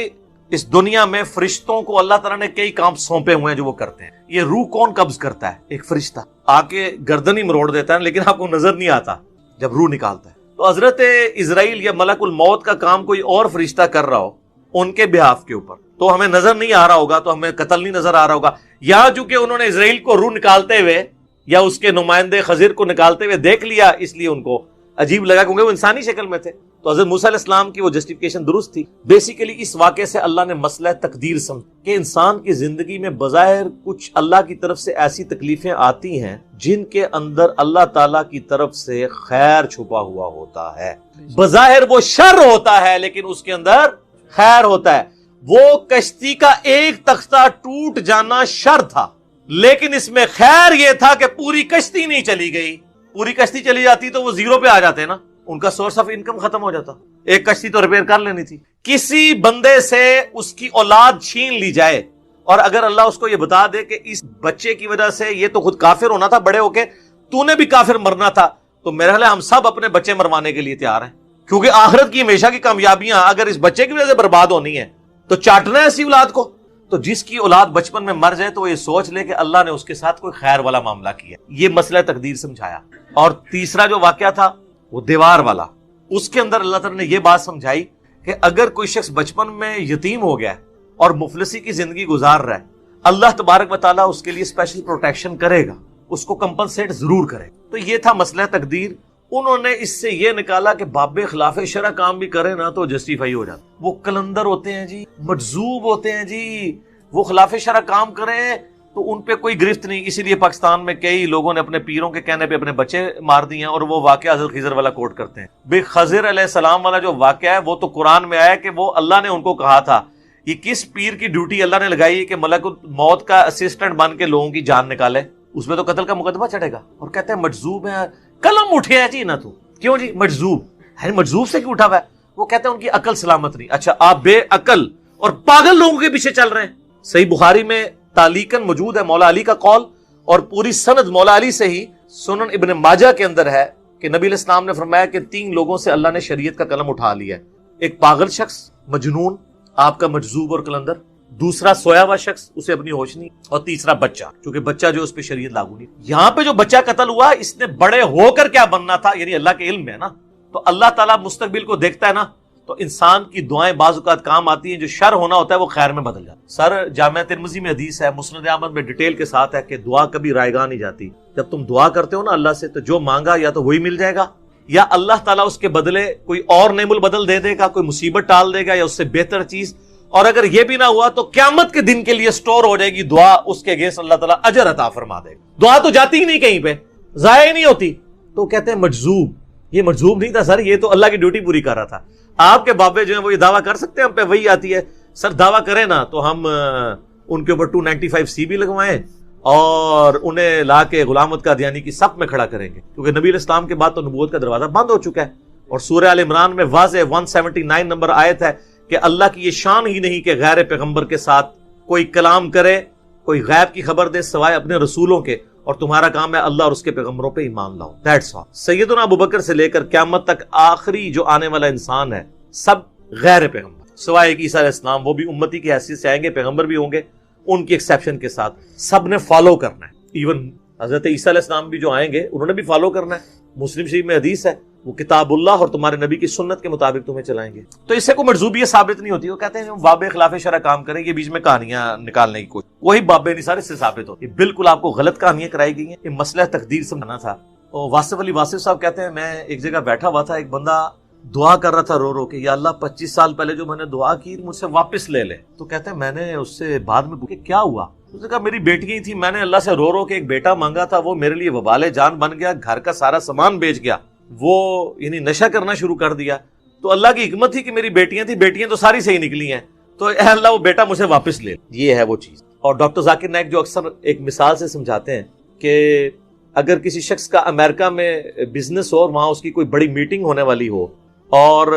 اس دنیا میں فرشتوں کو اللہ تعالیٰ نے کئی کام سونپے ہوئے ہیں جو وہ کرتے ہیں. یہ روح کون قبض کرتا ہے؟ ایک فرشتہ آ کے گردن ہی مروڑ دیتا ہے, لیکن آپ کو نظر نہیں آتا جب روح نکالتا ہے. تو حضرت اسرائیل یا ملک الموت کا کام کوئی اور فرشتہ کر رہا ہو ان کے بہاف کے اوپر, تو ہمیں نظر نہیں آ رہا ہوگا, تو ہمیں قتل نہیں نظر آ رہا ہوگا. یا چونکہ انہوں نے اسرائیل کو روح نکالتے ہوئے یا اس کے نمائندے خضر کو نکالتے ہوئے دیکھ لیا, اس لیے ان کو عجیب لگا کیونکہ وہ انسانی شکل میں تھے. تو حضرت موسیٰ علیہ السلام کی وہ جسٹیفیکیشن درست تھی. بیسیکلی اس واقعے سے اللہ نے مسئلہ تقدیر سمجھا کہ انسان کی زندگی میں بظاہر کچھ اللہ کی طرف سے ایسی تکلیفیں آتی ہیں جن کے اندر اللہ تعالیٰ کی طرف سے خیر چھپا ہوا ہوتا ہے. بظاہر وہ شر ہوتا ہے لیکن اس کے اندر خیر ہوتا ہے. وہ کشتی کا ایک تختہ ٹوٹ جانا شر تھا, لیکن اس میں خیر یہ تھا کہ پوری کشتی نہیں چلی گئی. پوری کشتی چلی جاتی تو وہ زیرو پہ آ جاتے نا, ان کا سورس آف انکم ختم ہو جاتا. ایک کشتی تو ریپیئر کر لینی تھی. کسی بندے سے اس کی اولاد چھین لی جائے اور اگر اللہ اس کو یہ بتا دے کہ اس بچے کی وجہ سے یہ تو خود کافر ہونا تھا بڑے ہو کے, تو نے بھی کافر مرنا تھا, تو میرے خیال ہے ہم سب اپنے بچے مروانے کے لیے تیار ہیں, کیونکہ آخرت کی ہمیشہ کی کامیابیاں اگر اس بچے کی وجہ سے برباد ہونی ہے تو چاٹنا ہے ایسی اولاد کو. تو جس کی اولاد بچپن میں مر جائے تو وہ یہ سوچ لے کہ اللہ نے اس کے ساتھ کوئی خیر والا معاملہ کیا. یہ مسئلہ تقدیر سمجھایا. اور تیسرا جو واقعہ تھا وہ دیوار والا, اس کے اندر اللہ تعالیٰ نے یہ بات سمجھائی کہ اگر کوئی شخص بچپن میں یتیم ہو گیا اور مفلسی کی زندگی گزار رہا ہے, اللہ تبارک و تعالیٰ اس کے لیے اسپیشل پروٹیکشن کرے گا, اس کو کمپنسیٹ ضرور کرے. تو یہ تھا مسئلہ تقدیر. انہوں نے اس سے یہ نکالا کہ باب خلاف شرع کام بھی کرے نا تو جسٹیفائی ہو جاتا. وہ کلندر ہوتے ہیں جی, مجذوب ہوتے ہیں جی, وہ خلاف شرع کام کریں تو ان پہ کوئی گرفت نہیں. اسی لیے پاکستان میں کئی لوگوں نے اپنے پیروں کے کہنے پہ اپنے بچے مار دیے ہیں اور وہ واقعہ حضرت خضر والا کوٹ کرتے ہیں. بے خضر علیہ السلام والا جو واقعہ ہے وہ تو قرآن میں آیا کہ وہ اللہ نے ان کو کہا تھا. یہ کس پیر کی ڈیوٹی اللہ نے لگائی ہے کہ ملک موت کا اسسٹنٹ بن کے لوگوں کی جان نکالے؟ اس میں تو قتل کا مقدمہ چڑھے گا. اور کہتے ہیں مجذوب ہے, قلم اٹھے ہے جی نہ تو کیوں جی مجذوب ہے, مجذوب سے کیوں اٹھا ہوا ہے؟ وہ کہتے ہیں ان کی عقل سلامت نہیں. اچھا آپ بے عقل اور پاگل لوگوں کے پیچھے چل رہے ہیں. صحیح بخاری میں تعلیقاً موجود ہے مولا علی کا قول, اور پوری سند مولا علی سے ہی سنن ابن ماجہ کے اندر ہے کہ نبی علیہ السلام نے فرمایا کہ 3 لوگوں سے اللہ نے شریعت کا قلم اٹھا لیا ہے. ایک پاگل شخص, مجنون, آپ کا مجذوب اور قلندر. دوسرا سویا ہوا شخص, اسے اپنی ہوش نہیں. اور تیسرا بچہ, کیونکہ بچہ جو اس پہ شریعت لاگو نہیں. یہاں پہ جو بچہ قتل ہوا اس نے بڑے ہو کر کیا بننا تھا, یعنی اللہ کے علم میں ہے نا. تو اللہ تعالیٰ مستقبل کو دیکھتا ہے نا, تو انسان کی دعائیں بعض اوقات کام آتی ہیں. جو شر ہونا ہوتا ہے وہ خیر میں بدل جاتا ہے. سر جامعہ ترمذی میں حدیث ہے, مسند احمد میں ڈیٹیل کے ساتھ ہے کہ دعا کبھی رائگاں نہیں جاتی. جب تم دعا کرتے ہو نا اللہ سے, تو جو مانگا یا تو وہی مل جائے گا, یا اللہ تعالیٰ اس کے بدلے کوئی اور نعم البدل دے دے گا, کوئی مصیبت ٹال دے گا یا اس سے بہتر چیز. اور اگر یہ بھی نہ ہوا تو قیامت کے دن کے لیے سٹور ہو جائے گی دعا, اس کے اگینسٹ اللہ تعالیٰ اجر عطا فرما دے گا. دعا تو جاتی ہی نہیں کہیں پہ, ضائع ہی نہیں ہوتی. تو کہتے ہیں مجذوب. یہ مجذوب نہیں تھا سر, یہ تو اللہ کی ڈیوٹی پوری کر رہا تھا. آپ کے بابے جو ہیں وہ یہ دعویٰ کر سکتے ہیں ہم پہ وہی آتی ہے. سر دعویٰ کریں نا تو ہم ان کے اوپر 295C بھی لگوائیں اور انہیں لا کے غلامت قادیانی کی صف میں کھڑا کریں گے, کیونکہ نبی علیہ السلام کے بعد تو نبوت کا دروازہ بند ہو چکا ہے. اور سورہ آل عمران میں واضح 179 نمبر آیت ہے کہ اللہ کی یہ شان ہی نہیں کہ غیر پیغمبر کے ساتھ کوئی کلام کرے, کوئی غیب کی خبر دے سوائے اپنے رسولوں کے, اور تمہارا کام ہے اللہ اور اس کے پیغمبروں پہ ایمان لاؤ. That's all. سیدنا ابوبکر سے لے کر قیامت تک آخری جو آنے والا انسان ہے سب غیر پیغمبر, سوائے ایک عیسیٰ علیہ السلام, وہ بھی امتی کی حیثیت سے آئیں گے, پیغمبر بھی ہوں گے, ان کی ایکسیپشن کے ساتھ. سب نے فالو کرنا ہے. ایون حضرت عیسیٰ علیہ السلام بھی جو آئیں گے انہوں نے بھی فالو کرنا ہے. مسلم شریف میں حدیث ہے وہ کتاب اللہ اور تمہارے نبی کی سنت کے مطابق تمہیں چلائیں گے. تو اس سے کوئی مرزوبیت ثابت نہیں ہوتی. وہ کہتے ہیں ہم باب خلاف شرع کام کریں, یہ بیچ میں کہانیاں نکالنے کی کوشش, وہی بابے نہیں سارے سے ثابت ہوتی. بالکل آپ کو غلط کہانیاں کرائی گئی ہیں. یہ مسئلہ تقدیر سمجھنا تھا. اور واصف علی واصف صاحب کہتے ہیں میں ایک جگہ بیٹھا ہوا تھا, ایک بندہ دعا کر رہا تھا رو رو کے, یا اللہ 25 سال پہلے جو میں نے دعا کی مجھ سے واپس لے لے. تو کہتے ہیں میں نے اس سے بعد میں پوچھا کیا ہوا, اس نے کہا میری بیٹی تھی, میں نے اللہ سے رو رو کے ایک بیٹا مانگا تھا, وہ میرے لیے وبال جان بن گیا, گھر کا سارا سامان بیچ گیا, وہ یعنی نشہ کرنا شروع کر دیا. تو اللہ کی حکمت تھی کہ میری بیٹیاں تھیں, بیٹیاں تو ساری صحیح نکلی ہیں, تو اے اللہ وہ بیٹا مجھے واپس لے. یہ ہے وہ چیز. اور ڈاکٹر ذاکر نائک جو اکثر ایک مثال سے سمجھاتے ہیں کہ اگر کسی شخص کا امریکہ میں بزنس ہو اور وہاں اس کی کوئی بڑی میٹنگ ہونے والی ہو, اور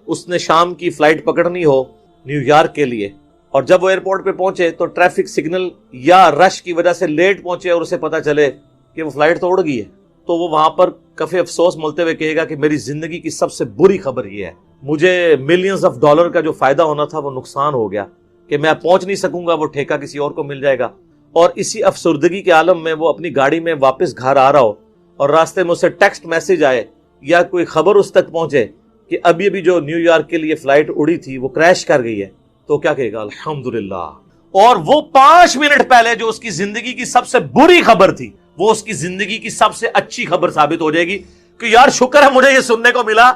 اس نے شام کی فلائٹ پکڑنی ہو نیو یارک کے لیے, اور جب وہ ایئرپورٹ پہ پہنچے تو ٹریفک سگنل یا رش کی وجہ سے لیٹ پہنچے اور اسے پتا چلے کہ وہ فلائٹ تو اڑ گئی ہے, تو وہ وہاں پر کفے افسوس ملتے ہوئے کہے گا کہ میری زندگی کی سب سے بری خبر یہ ہے, مجھے ملینز آف ڈالر کا جو فائدہ ہونا تھا وہ نقصان ہو گیا, کہ میں پہنچ نہیں سکوں گا, وہ ٹھیکہ کسی اور کو مل جائے گا. اور اسی افسردگی کے عالم میں وہ اپنی گاڑی میں واپس گھر آ رہا ہو اور راستے میں اسے ٹیکسٹ میسج آئے یا کوئی خبر اس تک پہنچے کہ ابھی ابھی جو نیو یارک کے لیے فلائٹ اڑی تھی وہ کریش کر گئی ہے, تو کیا کہے گا الحمدللہ. اور وہ 5 منٹ پہلے جو اس کی زندگی کی سب سے بری خبر تھی وہ اس کی زندگی کی سب سے اچھی خبر ثابت ہو جائے گی کہ یار شکر ہے مجھے یہ سننے کو ملا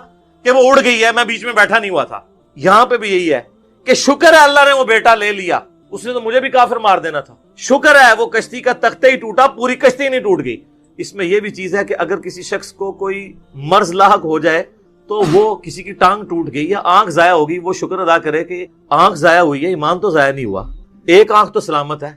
کہ وہ اڑ گئی ہے, میں بیچ میں بیٹھا نہیں ہوا تھا. یہاں پہ بھی یہی ہے کہ شکر ہے اللہ نے وہ بیٹا لے لیا, اس نے تو مجھے بھی کافر مار دینا تھا. شکر ہے وہ کشتی کا تختہ ہی ٹوٹا, پوری کشتی نہیں ٹوٹ گئی. اس میں یہ بھی چیز ہے کہ اگر کسی شخص کو کوئی مرض لاحق ہو جائے تو وہ کسی کی ٹانگ ٹوٹ گئی یا آنکھ ضائع ہوگی, وہ شکر ادا کرے کہ آنکھ ضائع ہوئی ہے, ایمان تو ضائع نہیں ہوا, ایک آنکھ تو سلامت ہے.